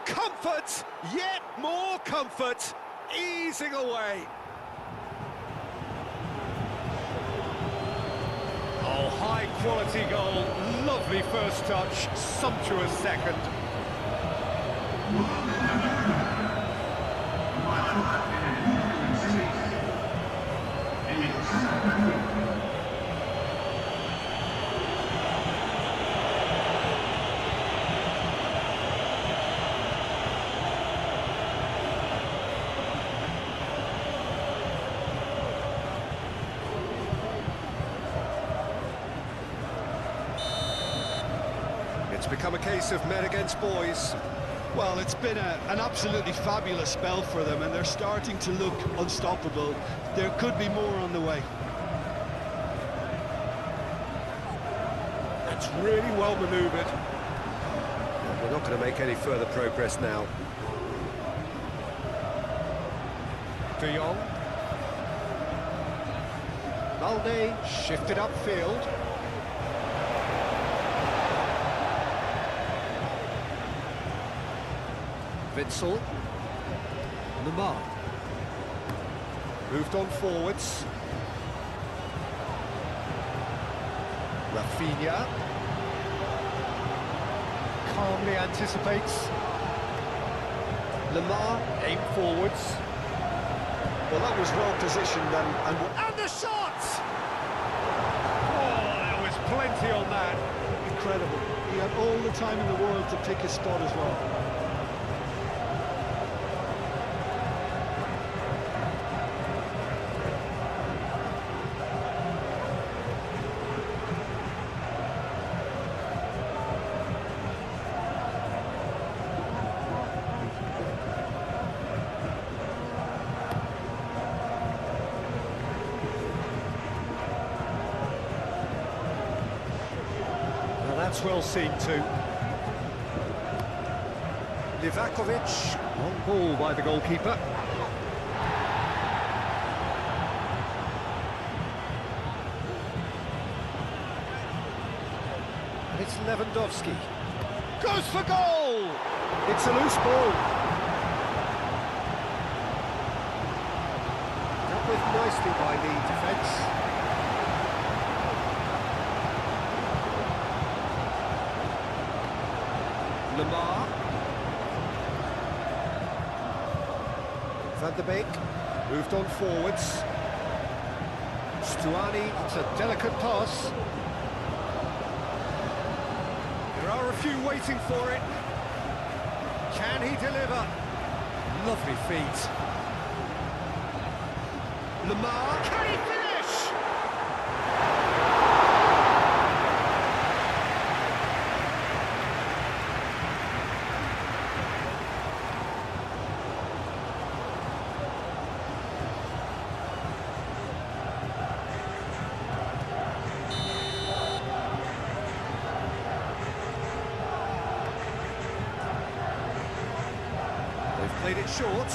S1: Comfort, yet more comfort, easing away. Oh, high-quality goal, lovely first touch, sumptuous second. It's become a case of men against boys.
S2: Well, it's been an absolutely fabulous spell for them, and they're starting to look unstoppable. There could be more on the way.
S1: That's really well manoeuvred. We're not going to make any further progress now. De Jong. Balde shifted upfield. Witsel. Lamar. Moved on forwards. Rafinha. Calmly anticipates. Lamar, aim forwards.
S2: Well, that was well positioned
S1: And the shot! Oh, there was plenty on that.
S2: incredible. He had all the time in the world to pick his spot as well.
S1: That's well seen too. Livakovic, on ball by the goalkeeper. And it's Lewandowski. Goes for goal! It's a loose ball. Dealt with nicely by the defence. Lamar. Van der Beek moved on forwards. Stuani, it's a delicate pass. There are a few waiting for it. Can he deliver? Lovely feet. Lamar, can he finish? Played it short.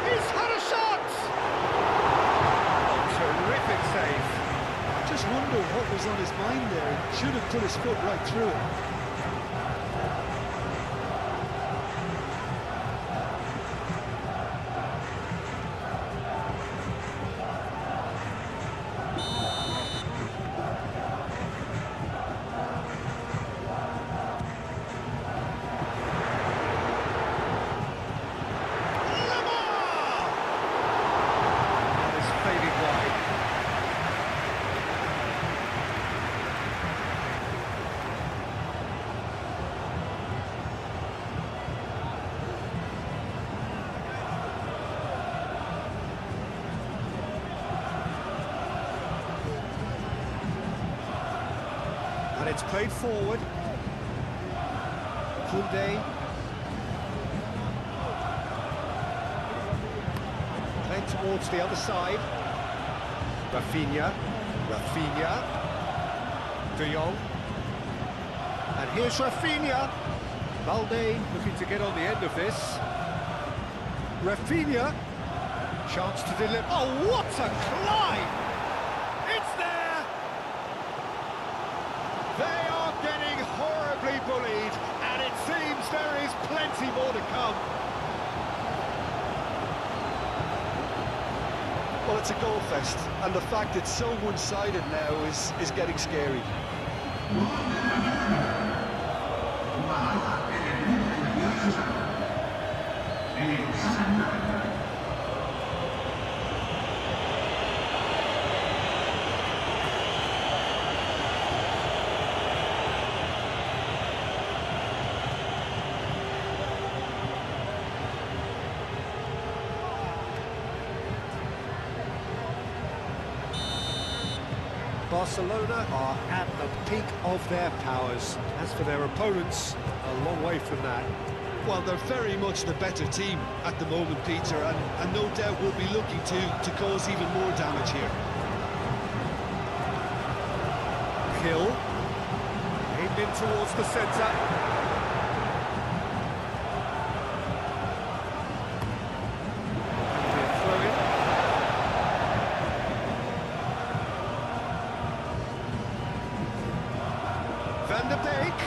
S1: He's had a shot! Oh, terrific save.
S2: I just wonder what was on his mind there. He should have put his foot right through it.
S1: It's played forward. Koundé. Played towards the other side. Rafinha. De Jong. And here's Rafinha. Balde looking to get on the end of this. Rafinha. Chance to deliver. Oh, what a climb! It's there! They are getting horribly bullied, and it seems there is plenty more to come.
S2: Well, it's a goal fest, and the fact it's so one-sided now is getting scary.
S1: Barcelona are at the peak of their powers. As for their opponents, a long way from that.
S2: Well, they're very much the better team at the moment, Peter, and no doubt will be looking to cause even more damage here.
S1: Hill. Aimed in towards the centre. Throw in. Van der Beek.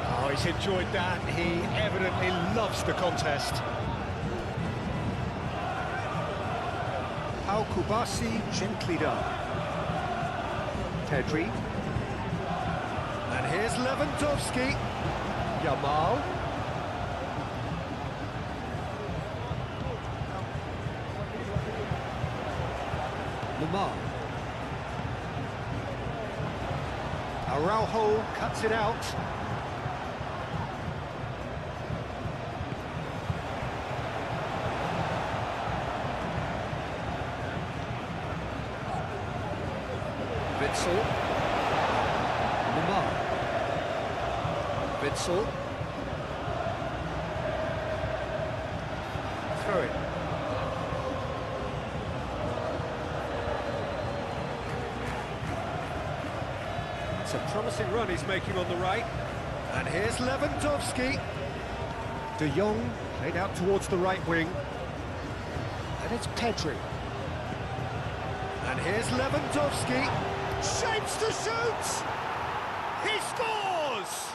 S1: Oh, he's enjoyed that. He evidently loves the contest. Al Kubasi gently done. Pedri. And here's Lewandowski. Yamal. Lamar. Araujo cuts it out. Witsel. Lamar. Witsel. Throw it. It's a promising run he's making on the right. And here's Lewandowski. De Jong played out towards the right wing. And it's Pedri. And here's Lewandowski. Shapes to shoot! He scores!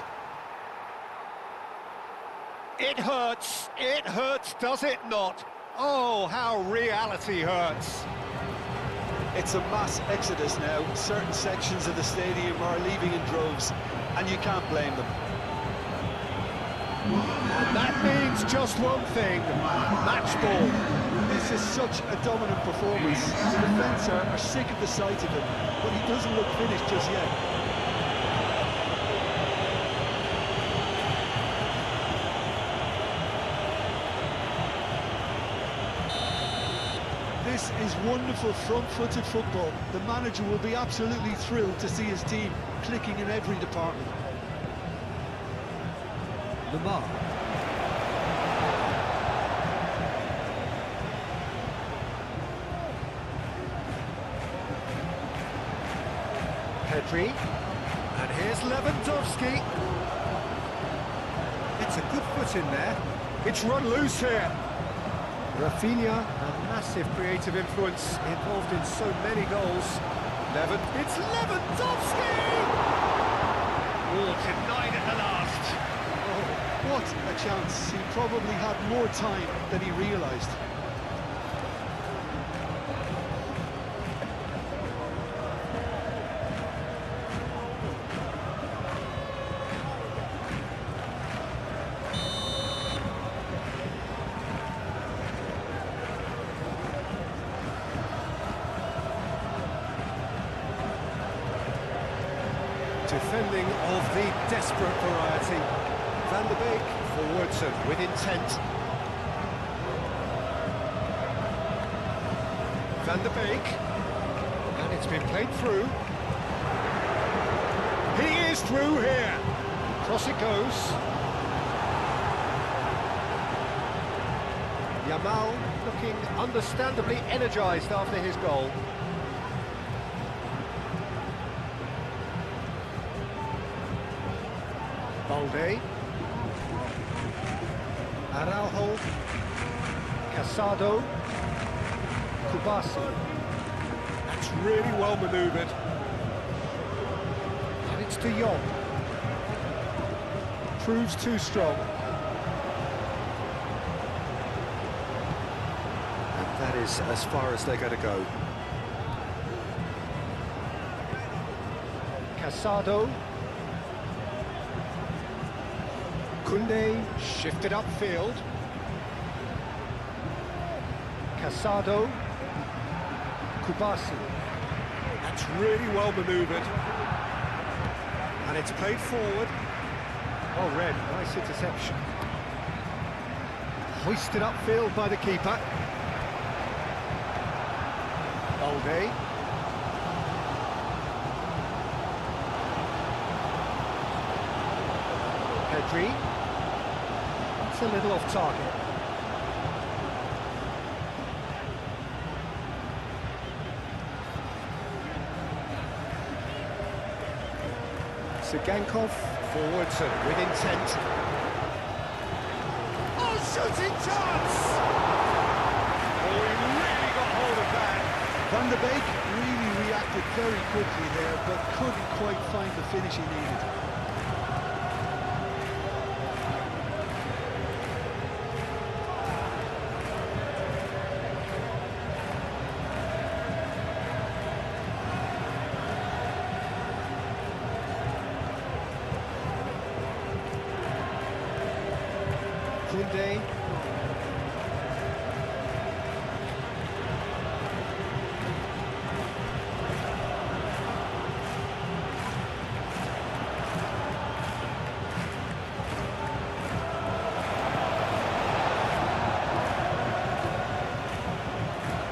S1: It hurts, does it not? Oh, how reality hurts.
S2: It's a mass exodus now. Certain sections of the stadium are leaving in droves, and you can't blame them.
S1: And that means just one thing, match ball.
S2: This is such a dominant performance. The defence are sick of the sight of him, but he doesn't look finished just yet. This is wonderful front-footed football. The manager will be absolutely thrilled to see his team clicking in every department.
S1: Lamar. Pedri. And here's Lewandowski. It's a good foot in there. It's run loose here. Rafinha, a massive creative influence involved in so many goals. It's Lewandowski! Oh, denied at the last.
S2: Oh, what a chance. He probably had more time than he realised.
S1: Defending of the desperate variety. Van der Beek forwards and with intent. Van der Beek. And it's been played through. He is through here. Cross it goes. Yamal looking understandably energised after his goal. Balde. Araujo. Casado. Kubasi. That's really well manoeuvred. And it's De Jong. Proves too strong. And that is as far as they're going to go. Casado. Koundé shifted upfield. Casado. Kubasi. That's really well manoeuvred. And it's played forward. Well read, nice interception. Hoisted upfield by the keeper. Balde. Pedri. It's a little off target. Sigankov forwards and with intent. Oh, shooting chance! Oh, he really got hold of that.
S3: Van der Beek really reacted very quickly there, but couldn't quite find the finish he needed.
S1: Koundé.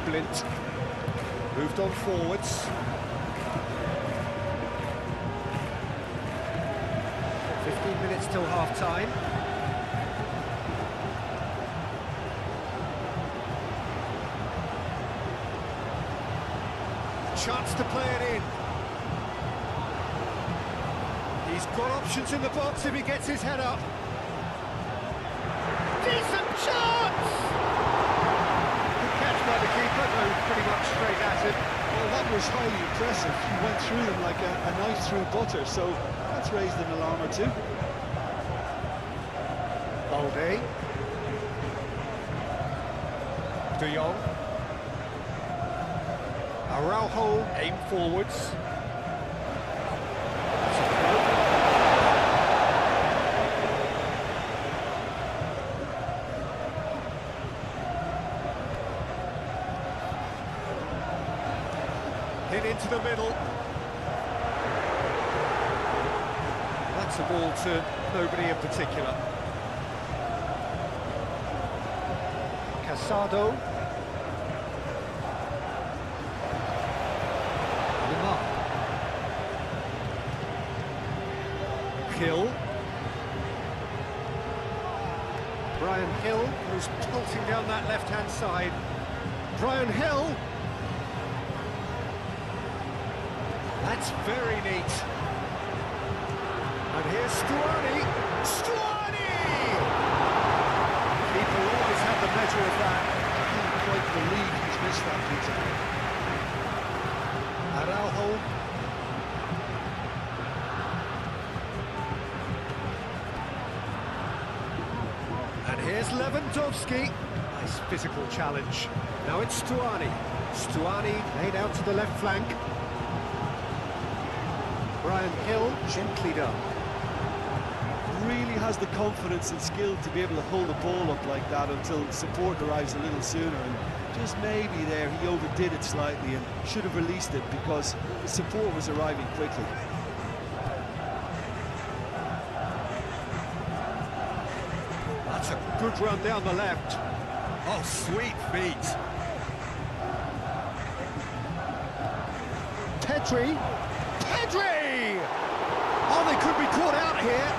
S1: Blint. Moved on forwards. 15 minutes till half-time. Chance to play it in. He's got options in the box if he gets his head up. Decent chance! Good catch by the keeper, though pretty much straight at him.
S3: Well, that was highly impressive. He went through them like a knife through butter, so that's raised an alarm or two.
S1: Balde. De Jong. Araujo, aim forwards. Hit into the middle. That's a ball to nobody in particular. Casado. Hill. Brian Hill, who's tilting down that left-hand side. Brian Hill. That's very neat. And here's Stuani. Stuani! Keeper always had the measure of that.
S3: I can't quite believe he's missed that, Peter.
S1: Araujo. Here's Lewandowski. Nice physical challenge. Now it's Stuani. Stuani laid out to the left flank. Brian Hill, gently done.
S3: Really has the confidence and skill to be able to hold the ball up like that until support arrives a little sooner. And just maybe there he overdid it slightly and should have released it because the support was arriving quickly.
S1: That's a good run down the left. Oh, sweet feet. Pedri! Pedri! Oh, they could be caught out here.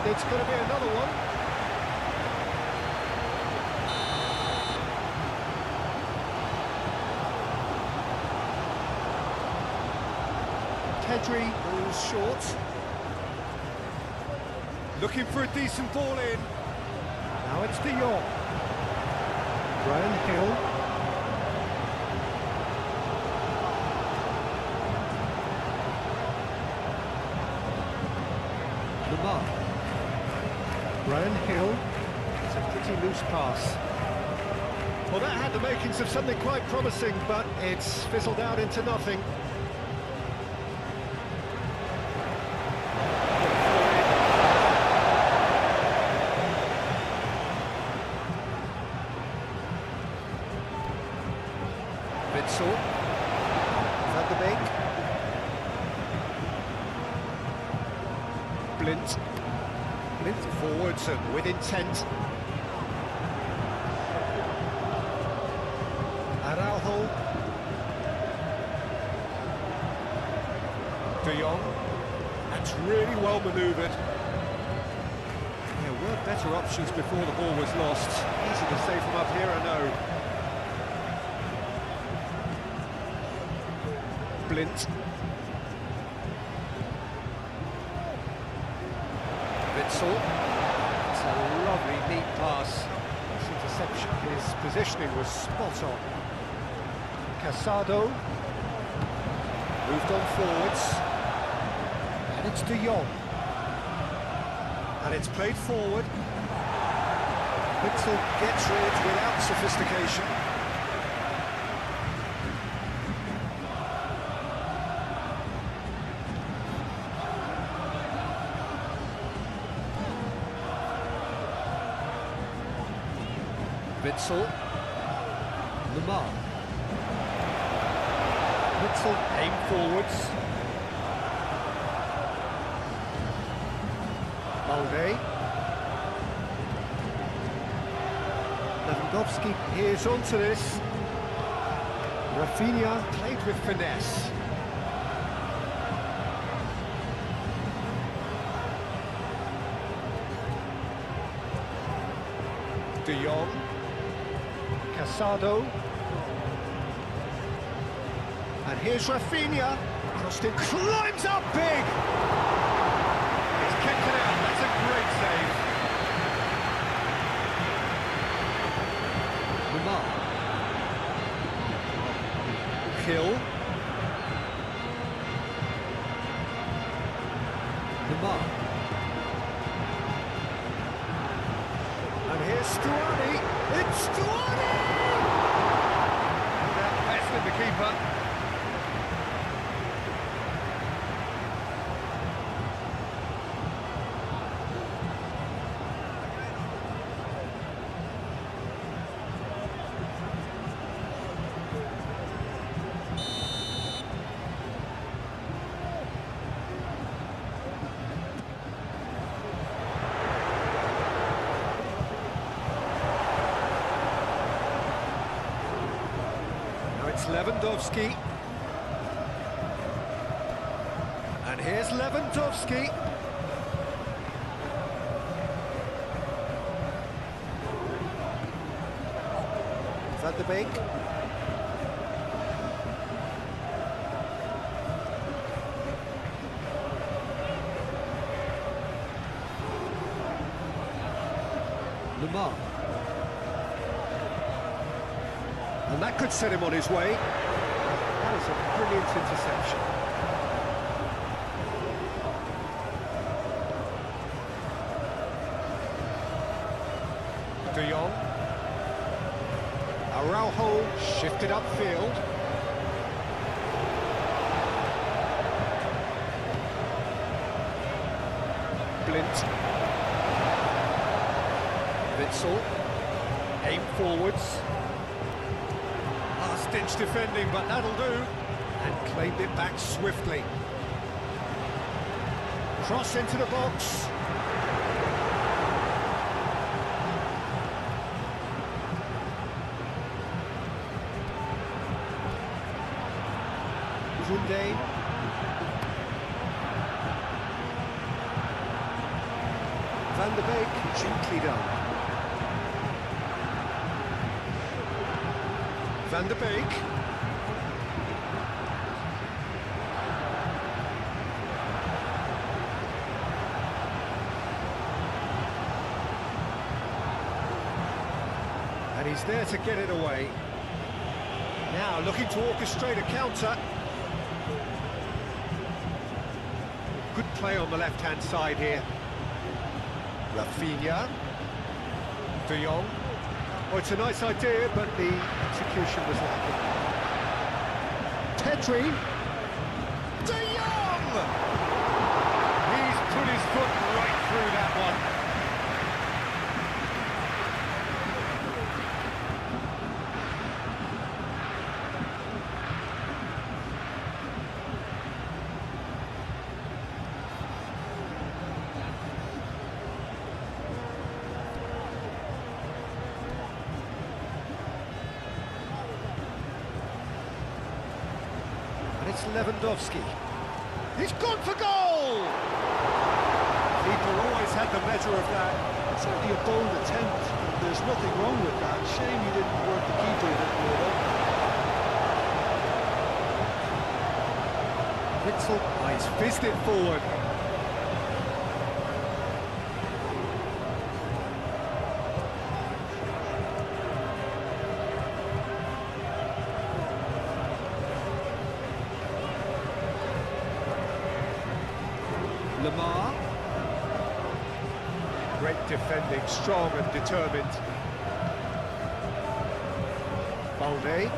S1: It's going to be another one. Pedri falls short. Looking for a decent ball in. Now it's De Jong. Brian Hill. Lamar. Brian Hill, it's a pretty loose pass. Well, that had the makings of something quite promising, but it's fizzled out into nothing. Witsel, Van de Beek. Blind. Blind forwards and with intent. Araujo. De Jong. That's really well manoeuvred. There were better options before the ball was lost. Easy to say from up here, I know. Blind. Witsel. It's a lovely, neat pass. His interception, his positioning was spot on. Casado. Moved on forwards. And it's De Jong. And it's played forward. Witsel gets rid without sophistication. Witsel. Lamar. Witsel aim forwards. Balde. Lewandowski here's onto this. Rafinha played with finesse. De Jong. Casado. And here's Rafinha. Crossed in, climbs up big! He's kicked it out, that's a great save. Lamar. Hill. Lamar. And here's Stuani. It's Stuani! That's the keeper. It's Lewandowski. And here's Lewandowski. Van de Beek. Lamar. And that could set him on his way. That is a brilliant interception. De Jong. Araujo shifted upfield. Blind. Witzel. Aim forwards. Last-ditch defending, but that'll do. And claimed it back swiftly. Cross into the box. Kunde. Van der Beek, gently done. Van der Beek. And he's there to get it away. Now looking to orchestrate a counter. Good play on the left-hand side here. Rafinha. De Jong. Oh, it's a nice idea, but the execution was lacking. Pedri. De Jong! He's put his foot right through that one. It's Lewandowski. He's gone for goal! Keeper always had the measure of that.
S3: Certainly a bold attempt. There's nothing wrong with that. Shame he didn't work the keeper a bit more though.
S1: Witzel, he's fizzed it forward. Lamar. Great defending, strong and determined. Balde.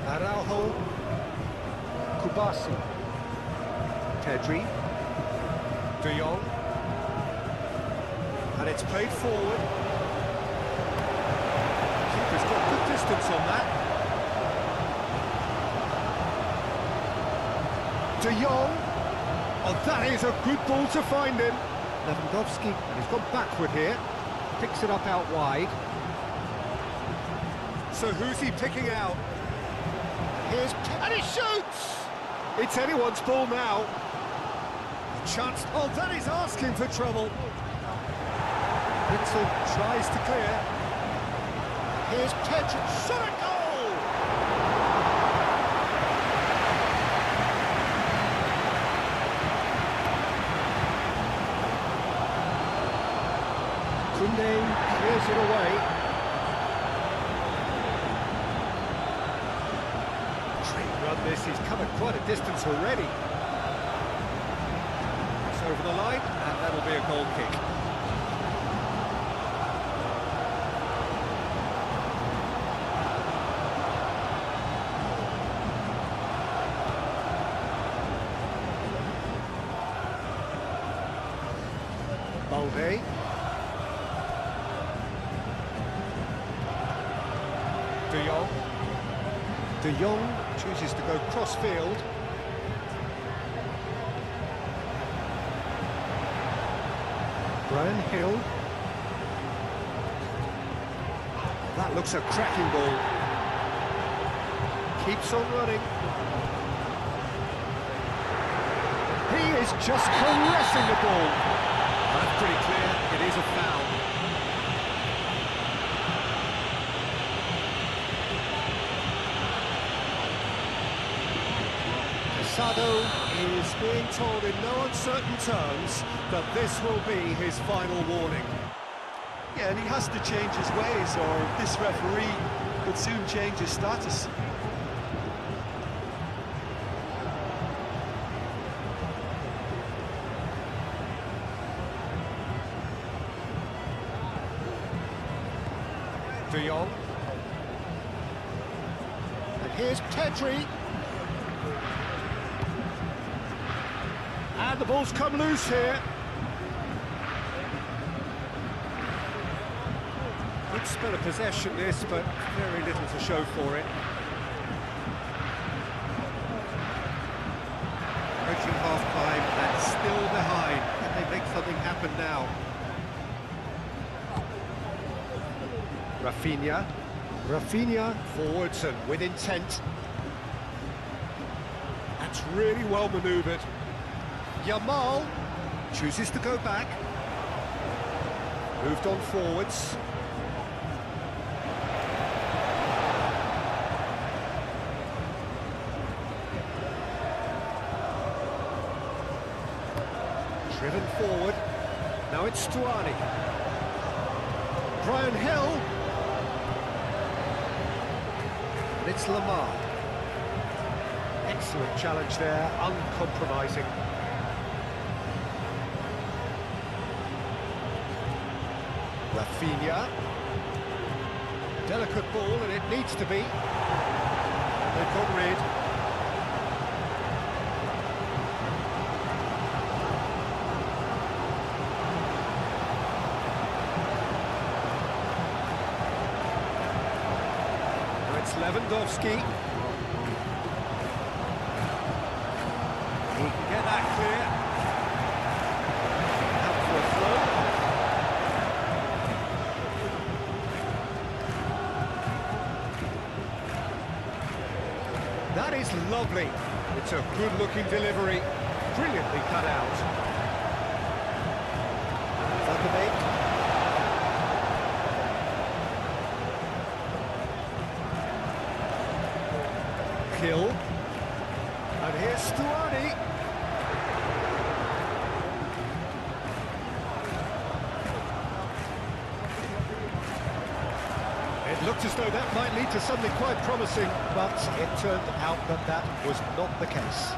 S1: Araujo. Kubasi. Pedri. De Jong. And it's played forward. Keeper's got good distance on that. De Jong. Oh, that is a good ball to find him. Lewandowski, he's gone backward here. Picks it up out wide. So who's he picking out? Here's... and he shoots! It's anyone's ball now. A chance... oh, that is asking for trouble. Witzel tries to clear. Here's Pedri. Shot a goal! Kunde clears it away. Train run this, he's covered quite a distance already. It's over the line, and that'll be a goal kick. Balde. De Jong. De Jong chooses to go cross-field. Brian Hill. That looks a cracking ball. Keeps on running. He is just caressing the ball. That's pretty clear, it is a foul. Sado is being told in no uncertain terms that this will be his final warning.
S3: Yeah, and he has to change his ways, or this referee could soon change his status.
S1: De Jong. And here's Pedri. And the ball's come loose here. Good spell of possession this, but very little to show for it. Approaching half-time and still behind. Can they make something happen now? Rafinha forwards and with intent. That's really well manoeuvred. Yamal chooses to go back. Moved on forwards. Driven forward. Now it's Stuani. Brian Hill. And it's Lamar. Excellent challenge there, uncompromising. Rafinha. Delicate ball, and it needs to be. They've got rid. Lewandowski. He can get that clear. Out for a throw. That is lovely. It's a good-looking delivery. Brilliantly cut out. Zuckerbeck. Hill, and here's Stuani. It looked as though that might lead to something quite promising, but it turned out that that was not the case.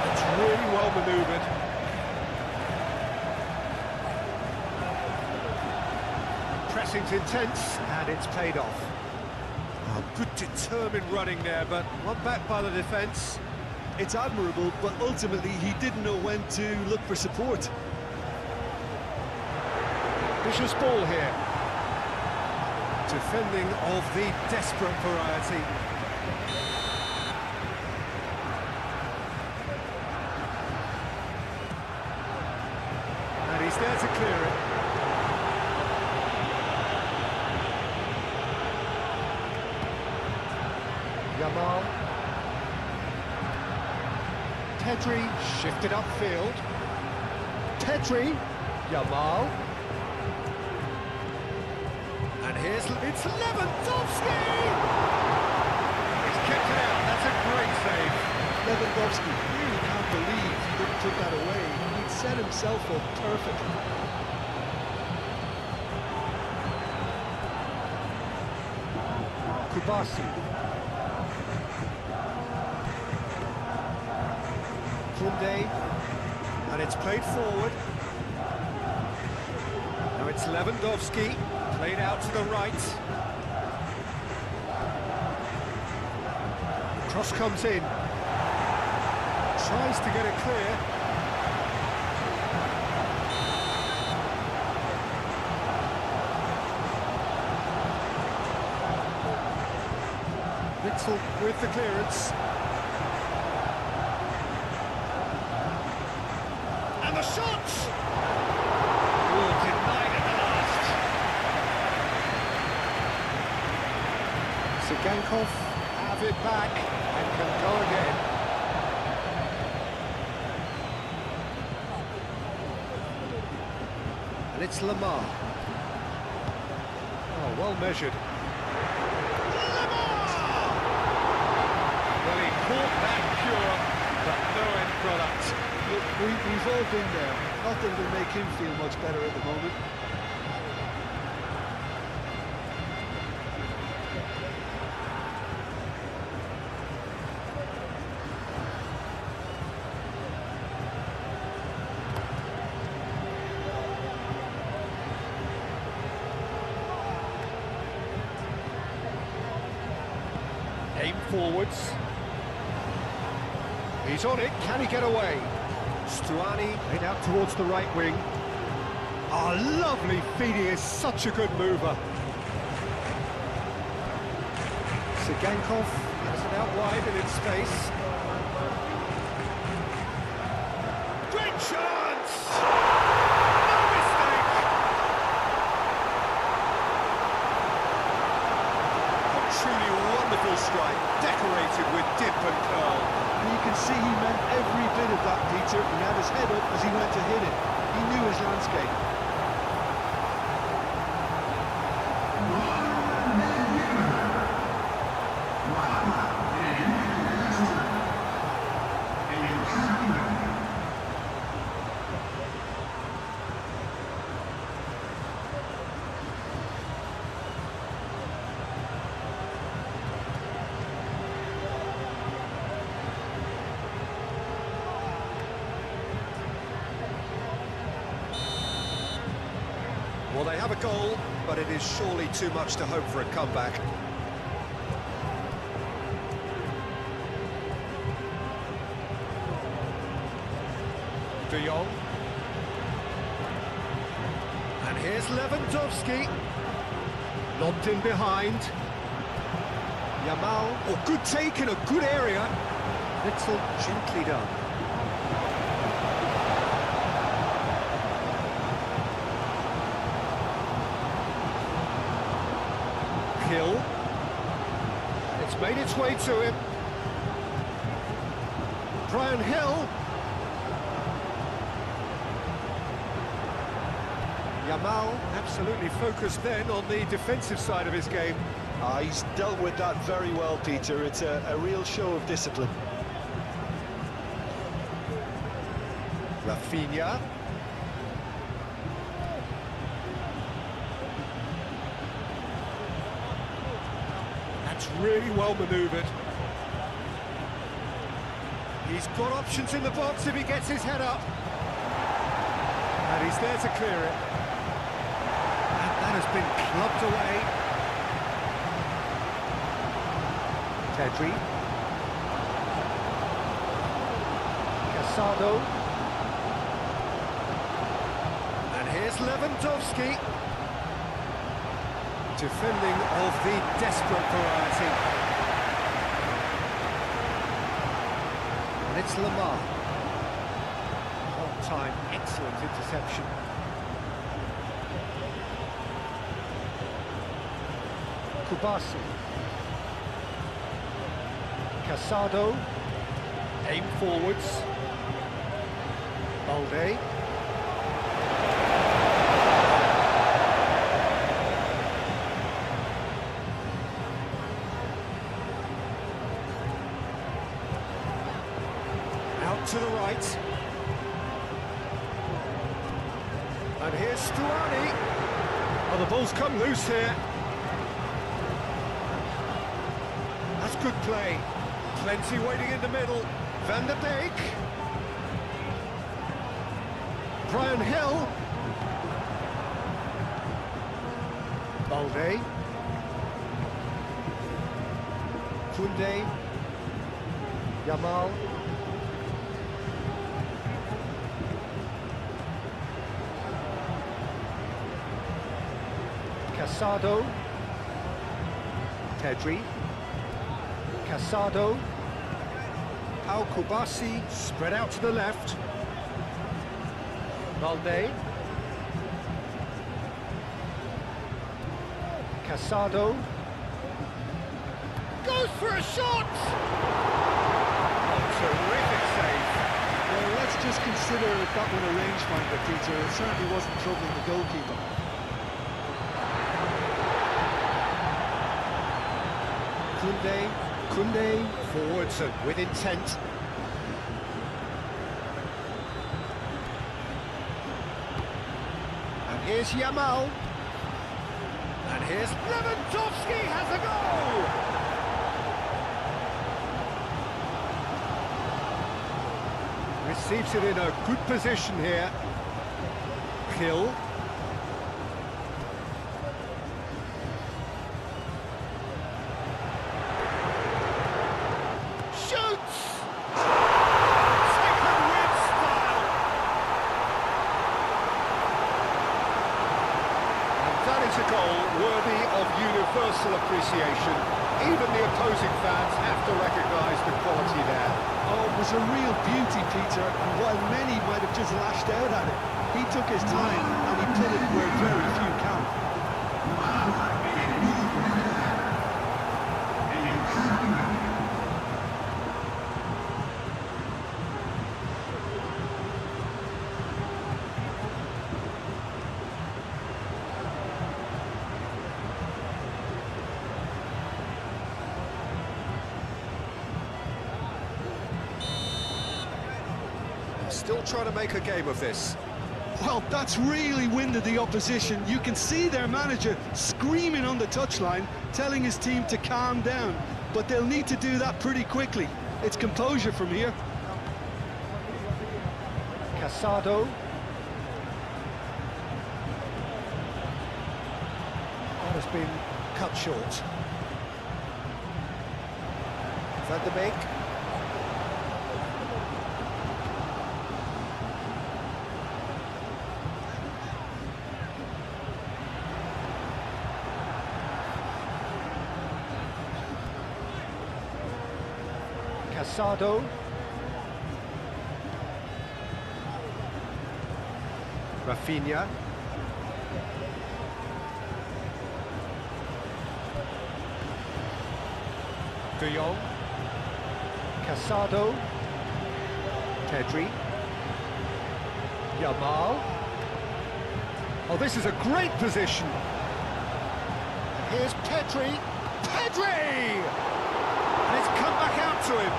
S1: It's really well manoeuvred. Pressing's intense, and it's paid off. Oh, good determined running there, but one back by the defence.
S3: It's admirable, but ultimately he didn't know when to look for support.
S1: Vicious ball here. Defending of the desperate variety. And he's there to clear it. Yamal. Pedri shifted upfield. Pedri. Yamal. And here's... It's Lewandowski! He's kicked it out. That's a great save.
S3: Lewandowski really can't believe he didn't put that away. He'd set himself up perfectly.
S1: Kubasi. Kunde, and it's played forward. Now it's Lewandowski, played out to the right. Cross comes in. Tries to get it clear. Witzel with the clearance. And the shot! Oh, denied at the last. Sigankov have it back and can go again. And it's Lamar. Oh, well measured. Well, he caught that pure, but no end product.
S3: Look, we've all been there. Not that it'll make him feel much better at the moment.
S1: Aim forwards. He's on it, can he get away? Stuani laid out towards the right wing. Ah, lovely feed, he is such a good mover. Sigankov has it out wide and in space. Great chance! No mistake! A truly wonderful strike, decorated with dip and curl.
S3: And you can see he meant every bit of that, Peter. He had his head up as he went to hit it. He knew his landscape.
S1: Well, they have a goal, but it is surely too much to hope for a comeback. De Jong. And here's Lewandowski. Lobbed in behind. Yamal. Oh, good take in a good area. Little gently done. Hill. It's made its way to him. Brian Hill. Yamal absolutely focused then on the defensive side of his game.
S2: He's dealt with that very well, Peter. It's a real show of discipline.
S1: Rafinha. That's really well manoeuvred. He's got options in the box if he gets his head up. And he's there to clear it. And that has been clubbed away. Pedri. Casado. And here's Lewandowski. Defending of the desperate variety. And it's Lamar. On-time, excellent interception. Kubasi. Casado. Aim forwards. Balde. Out to the right. And here's Stuani. Oh, the ball's come loose here. That's good play. Plenty waiting in the middle. Van der Beek. Brian Hill. Balde. Koundé. Yamal. Casado. Pedri. Casado. Al Kubasi spread out to the left. Balde. Casado. Goes for a shot! Oh, terrific save.
S3: Well, let's just consider that one a rangefinder, Peter. It certainly wasn't troubling the goalkeeper.
S1: Koundé forwards and with intent. And here's Yamal. And here's Lewandowski has a goal! Receives it in a good position here. Hill. total appreciation. Even the opposing fans have to recognise the quality there.
S2: Oh, it was a real beauty, Peter, and while many might have just lashed out at it, he took his time and he put it where very few can.
S1: Still trying to make a game of this.
S2: Well, that's really winded the opposition. You can see their manager screaming on the touchline, telling his team to calm down. But they'll need to do that pretty quickly. It's composure from here.
S1: Casado. That has been cut short. Van der Beek. Casado. Rafinha. De Jong. Casado. Pedri. Yamal. Oh, this is a great position. And here's Pedri. Pedri! And it's come back out to him.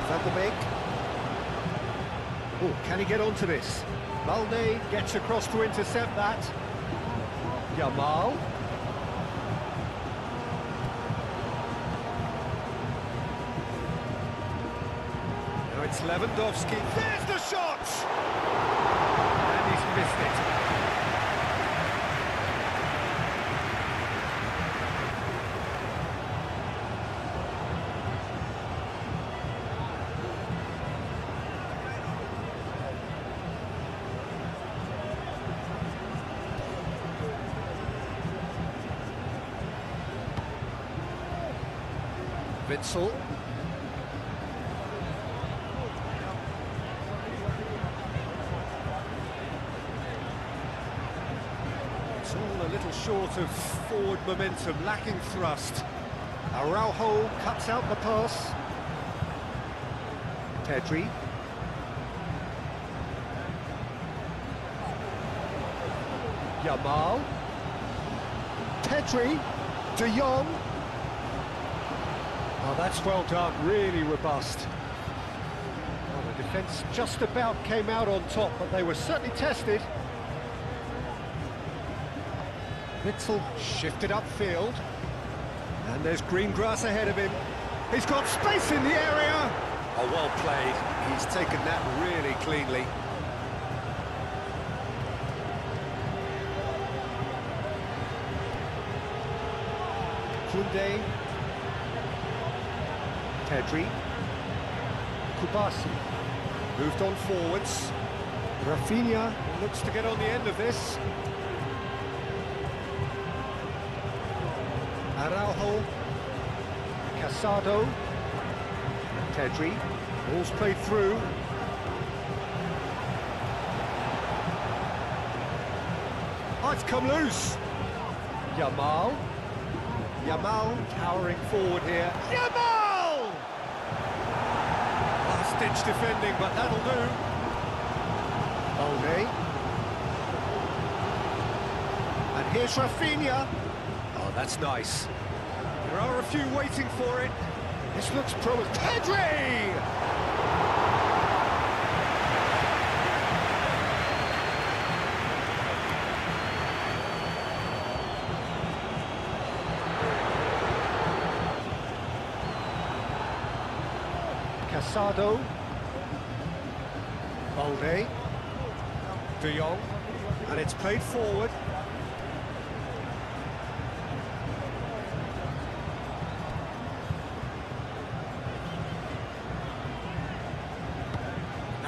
S1: Van der Beek. Oh, can he get onto this? Balde gets across to intercept that. Yamal. Now it's Lewandowski. There's the shot! And he's missed it. Witsel. It's all a little short of forward momentum, lacking thrust. Araujo cuts out the pass. Pedri. Yamal. Pedri. De Jong. Oh, that's well done, really robust. Well, the defence just about came out on top, but they were certainly tested. Witsel shifted upfield. And there's green grass ahead of him. He's got space in the area. Oh, well played. He's taken that really cleanly. Koundé. Pedri. Kubasi. Moved on forwards. Rafinha looks to get on the end of this. Araujo. Casado. Pedri. Ball's played through. Oh, it's come loose. Yamal. Yamal towering forward here. Yamal! Last-ditch defending, but that'll do. Balde. And here's Rafinha. Oh, that's nice. There are a few waiting for it. This looks promising. Pedri! Casado. Balde. De Jong. And it's played forward.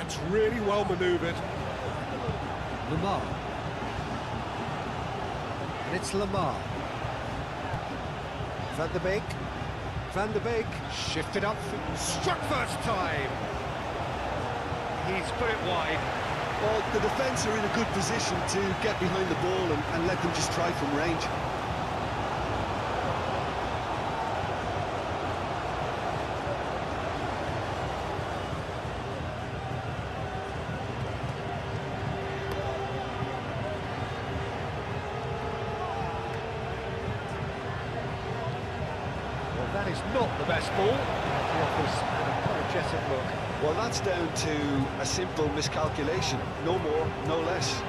S1: That's really well manoeuvred.
S4: Lamar. And it's Lamar. Van der Beek. Van der Beek shifted up.
S1: Struck first time. He's put it wide.
S2: Well, the defence are in a good position to get behind the ball and let them just try from range.
S1: Well, that is not the best ball. He offers an apologetic look.
S2: Well, that's down to a simple miscalculation. No more, no less.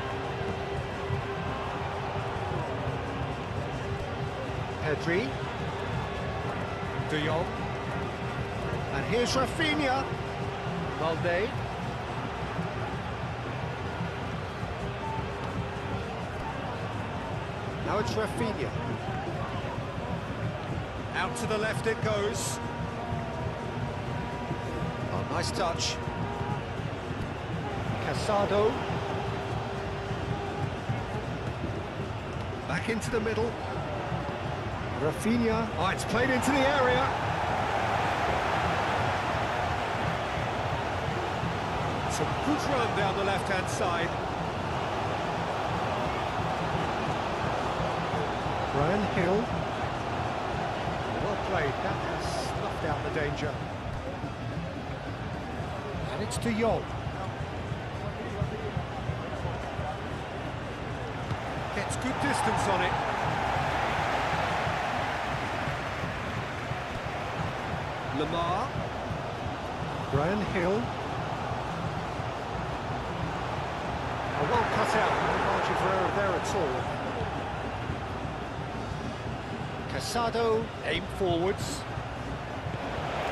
S1: Pedri. De Jong. And here's Rafinha. Valde. Now it's Rafinha. Out to the left it goes. Oh, nice touch. Casado. Back into the middle. Rafinha. Oh, it's played into the area. It's a good run down the left-hand side. Brian Hill. Well played. That has snuffed out the danger. And it's De Jong. Gets good distance on it. Lamar. Brian Hill. A well cut out. No margin for error there at all. Casado. Aimed forwards.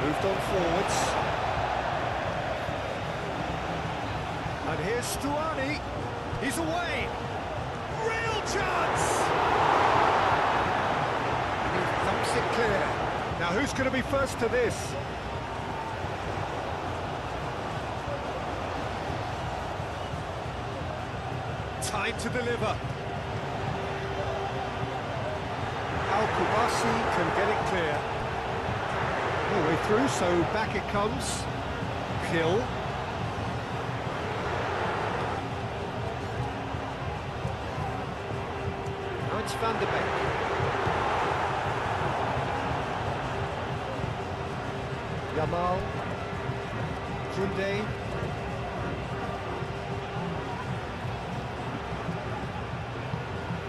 S1: Moved on forwards. And here's Stuani. He's away. Real chance! And he thumps it clear. Now who's going to be first to this? Time to deliver. Al-Kubasi can get it clear. All the way through, so back it comes. Hill. Now it's Van der Beek. Yamal. Koundé.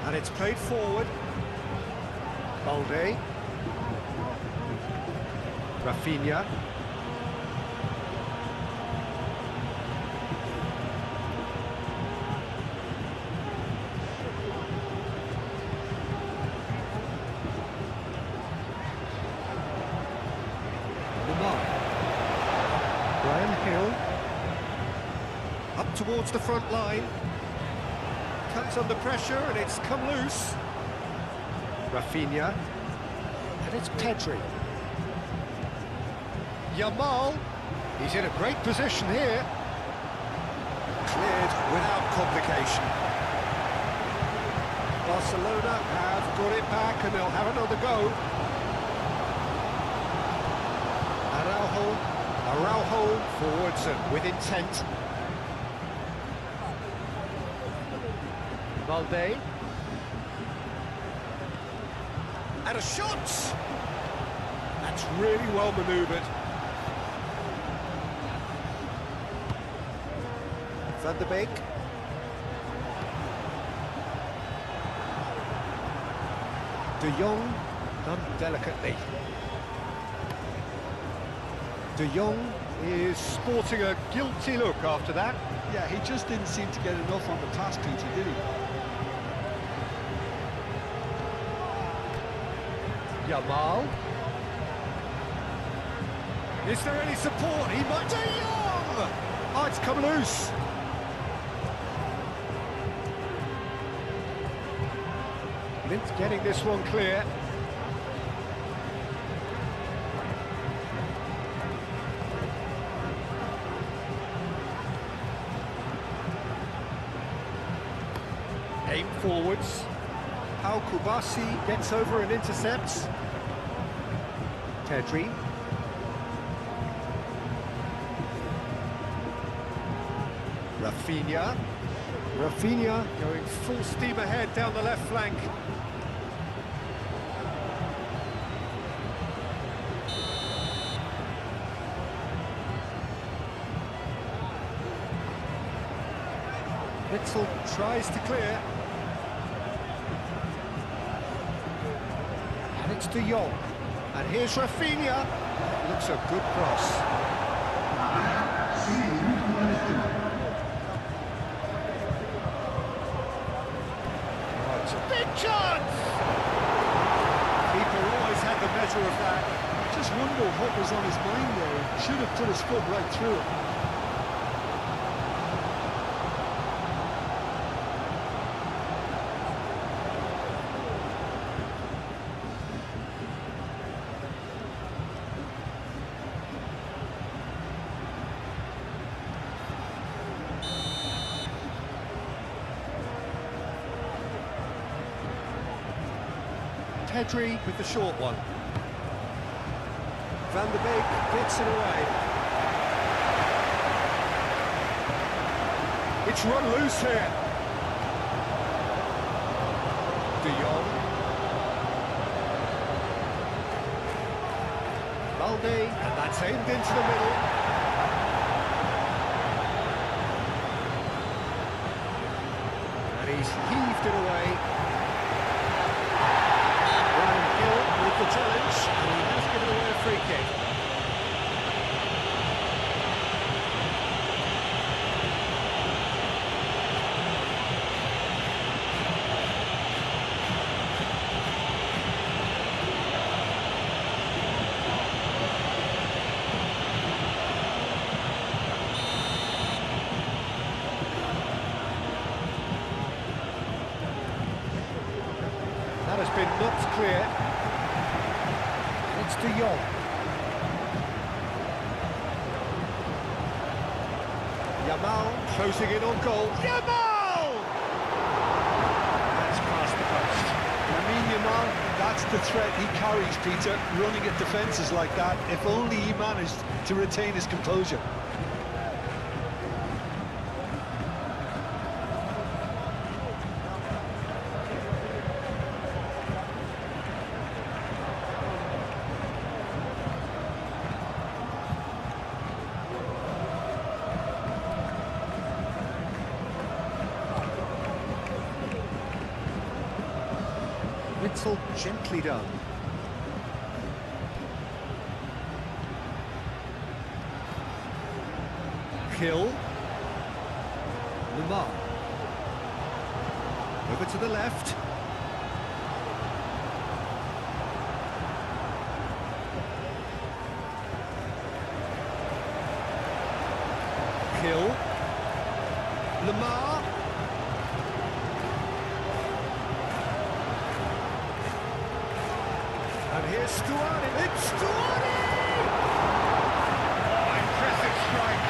S1: And it's played forward. Balde. Rafinha. Brian Hill. Up towards the front line. Comes under pressure and it's come loose. Rafinha. And it's Pedri. Yamal. He's in a great position here. Cleared without complication. Barcelona have got it back and they'll have another go. Araujo forwards and with intent. Valde. And a shot! That's really well manoeuvred. Van der Beek. De Jong done delicately. De Jong is sporting a guilty look after that.
S2: Yeah, he just didn't seem to get enough on the pass, Peter, did he?
S1: Yamal. Is there any support? He might... De Jong! Oh, it's come loose. Lint getting this one clear. forwards. How Kubasi gets over and intercepts. Tedri. Rafinha. Rafinha going full steam ahead down the left flank. Witzel tries to clear. And it's De Jong. And here's Rafinha. Looks a good cross. Oh, it's a big chance! Keeper always had the measure of that.
S3: Just wonder what was on his mind there. Should have put his foot right through it.
S1: Pedri with the short one. Van der Beek gets it away. It's run loose here. De Jong. Balde, and that's aimed into the middle. And he's heaved it away. The challenge, and he has given away a free kick. That has been knocked clear. It's De Jong. Yamal closing in on goal. Yamal! That's past the post.
S3: Yamal, that's the threat he carries, Peter, running at defences like that. If only he managed to retain his composure.
S1: Witzel gently done. Kill. Lamar. Over to the left. Kill. Lamar. And here's Stuani. It's Stuani! Oh, impressive strike.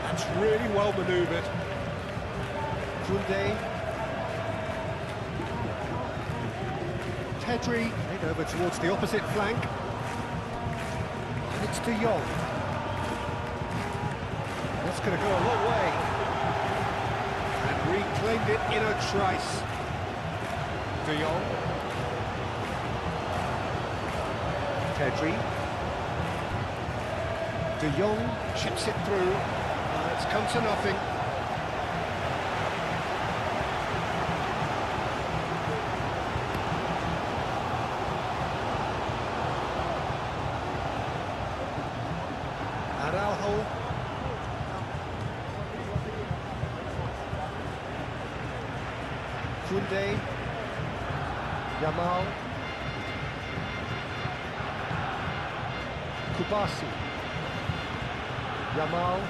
S1: That's really well manoeuvred. Koundé. Pedri, made over towards the opposite flank. And it's De Jong. That's going to go a long way. And reclaimed it in a trice. De Jong. Pedri. De Jong chips it through. It's come to nothing. Araujo. Koundé. Yamal. Kubasi. Yamal.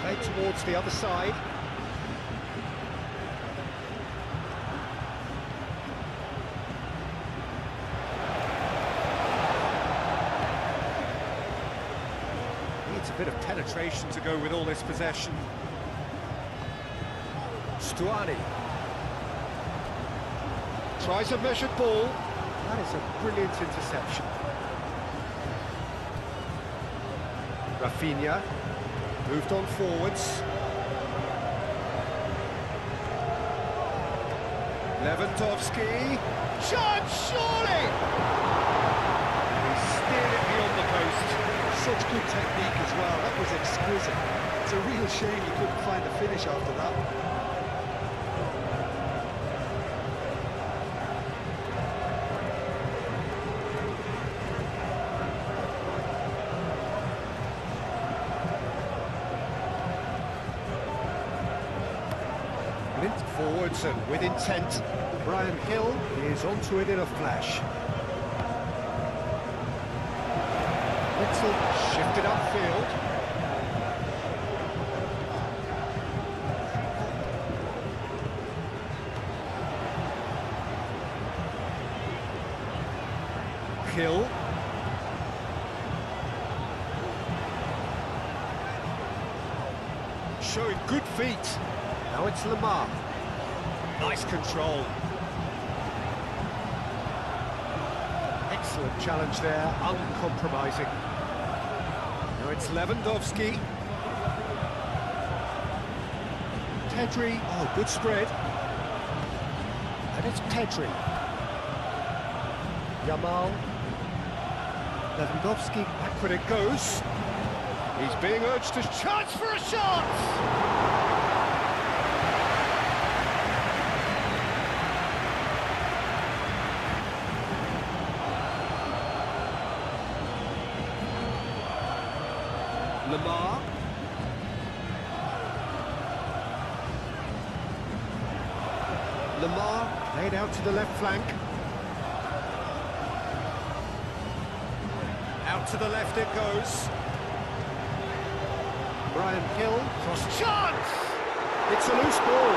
S4: Played towards the other side. Needs a bit of penetration to go with all this possession. Stuani. Tries a measured ball. That is a brilliant interception. Rafinha moved on forwards. Lewandowski. Shot, surely! He steered it beyond the post.
S2: Such good technique as well. That was exquisite. It's a real shame you couldn't find a finish after that.
S4: Forwards and with intent. Brian Hill is onto it in a flash. Witzel shifted upfield. Hill. Showing good feet. Now it's Lamar. Nice control. Excellent challenge there, uncompromising. Now it's Lewandowski. Pedri, oh, good spread. And it's Pedri. Yamal. Lewandowski, backward it goes. He's being urged to chance for a shot! Lamar. Lamar played out to the left flank. Out to the left it goes. Brian Hill, cross chance! It's a loose ball.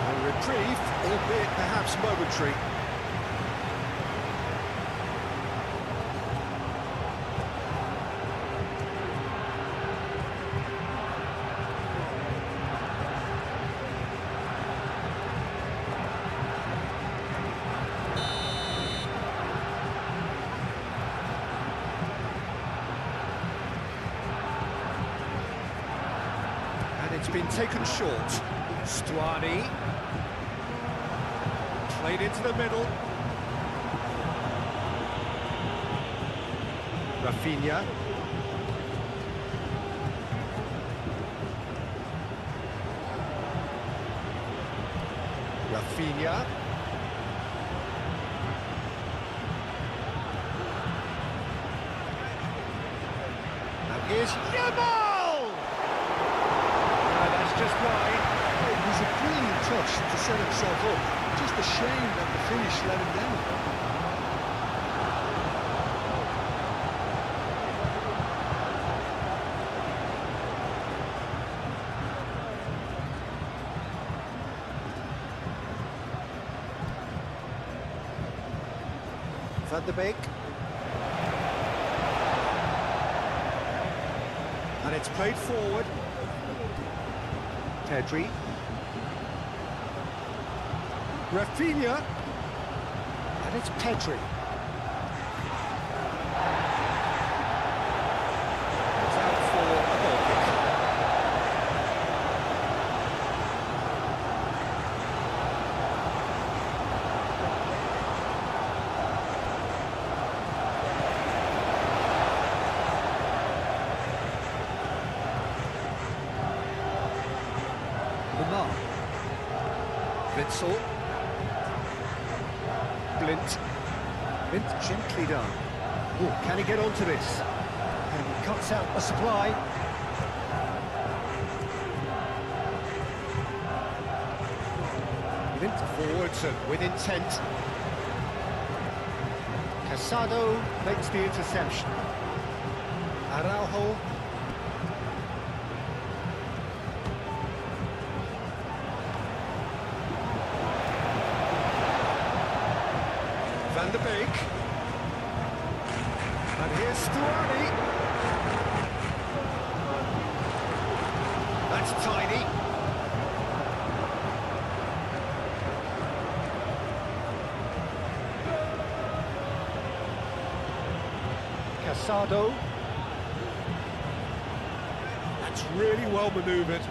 S4: A reprieve, albeit perhaps momentary. It's been taken short. Stuani. Played into the middle. Rafinha. Rafinha. And here's Yamal! Just wide.
S2: It was a brilliant touch to set himself up. Just a shame that the finish let him down.
S4: Van de Beek. And it's played forward. Pedri. Rafinha. And it's Pedri. It's out for a goal kick. Lamar. Witzel. Blint. Blint gently done. Oh, can he get onto this? And he cuts out a supply. Blint forwards and with intent. Casado makes the interception. Araujo. Van der Beek. And here's Stuani. That's tiny. Casado. That's really well manoeuvred.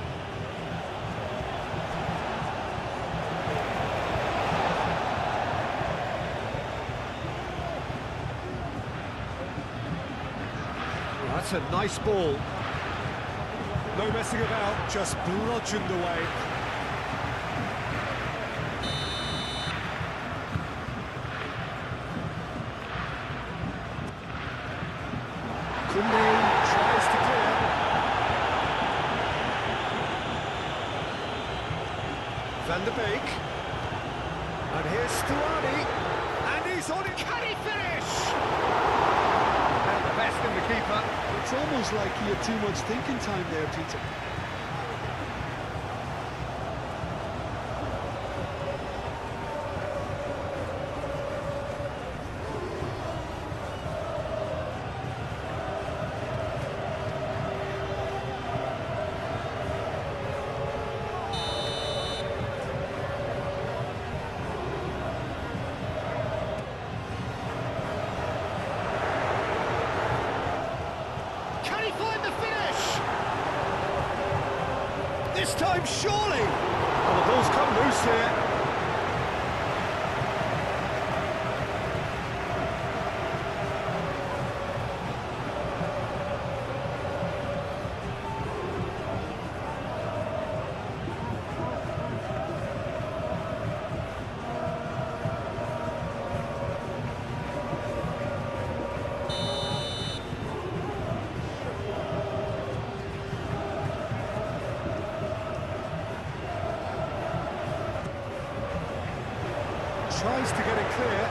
S4: That's a nice ball. No messing about, just bludgeoned away. Konami tries to clear. Van der Beek. And here's Stuani. And he's on it. Can he finish? And the best in the keeper.
S2: It's almost like he had too much thinking time there, Peter.
S4: This time, surely! Oh, the ball's come loose here. Tries to get it clear.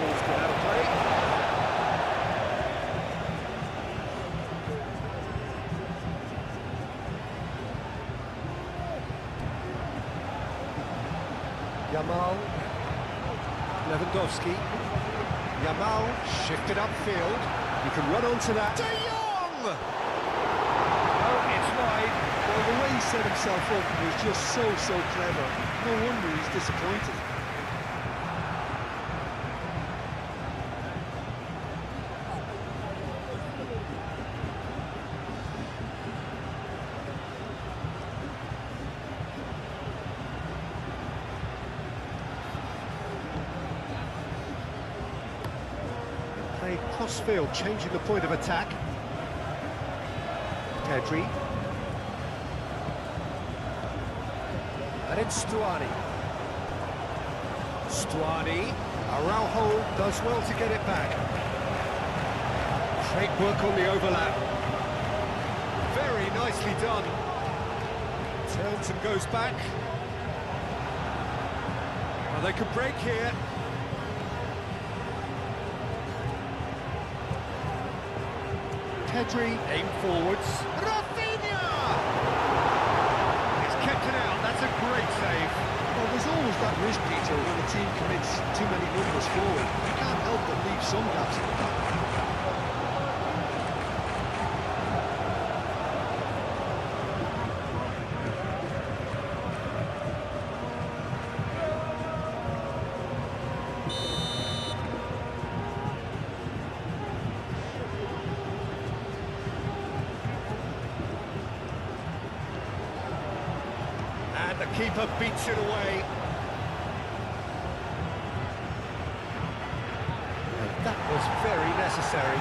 S4: Ball's gone out of play. Yamal. Lewandowski. Yamal shifted upfield. You can run onto that. De Jong! Oh, it's wide.
S2: Well, the way he set himself up was just so clever. No wonder he's disappointed.
S4: Played cross-field, changing the point of attack. Pedri. And it's Stuani. Stuani. Araujo does well to get it back. Great work on the overlap. Very nicely done. Turns and goes back. Well, they could break here. Pedri, aim forwards. Rafinha! It's kept it out, that's a great save.
S2: Well, there's always that risk, Peter, when a team commits too many numbers forward. You can't help but leave some gaps in the back.
S4: And the keeper beats it away. And that was very necessary.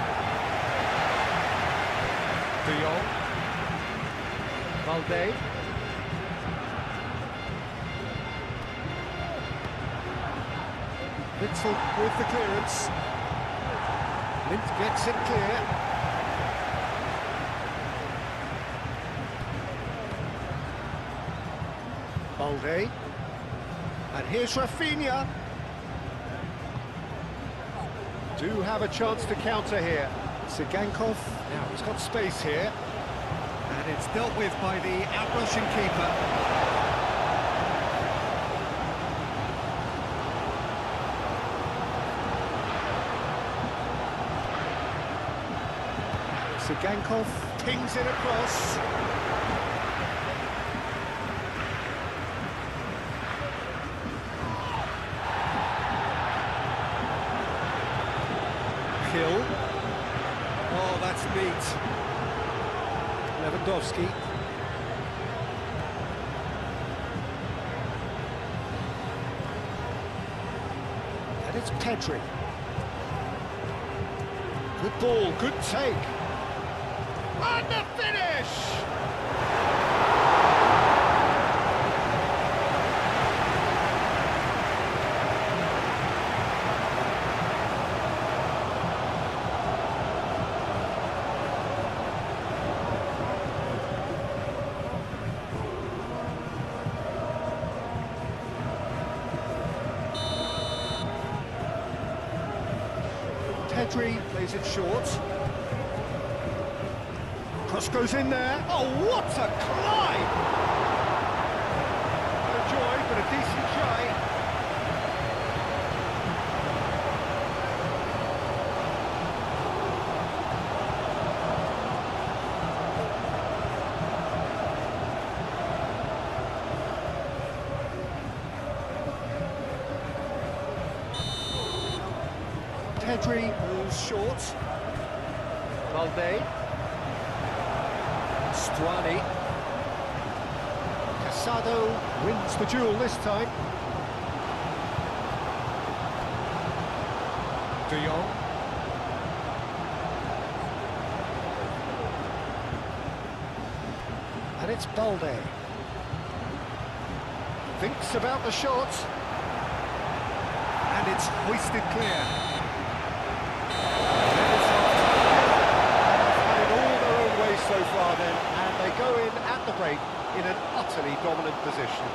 S4: De Jong. Valde. Witzel with the clearance. Lint gets it clear. Valde. And here's Rafinha. Do have a chance to counter here. Sigankov, now he's got space here. And it's dealt with by the outrushing keeper.
S1: Gankov pings it across. Hill. Oh, that's neat. Lewandowski. And it's Pedri. Good ball, good take. And the finish! Pedri plays it short. Cross goes in there. Oh, what a climb! No joy, but a decent try. Pedri moves short. Valde. Strani. Casado wins the duel this time. De Jong. And it's Balde. Thinks about the shot. And it's hoisted clear. So far then, and they go in at the break in an utterly dominant position.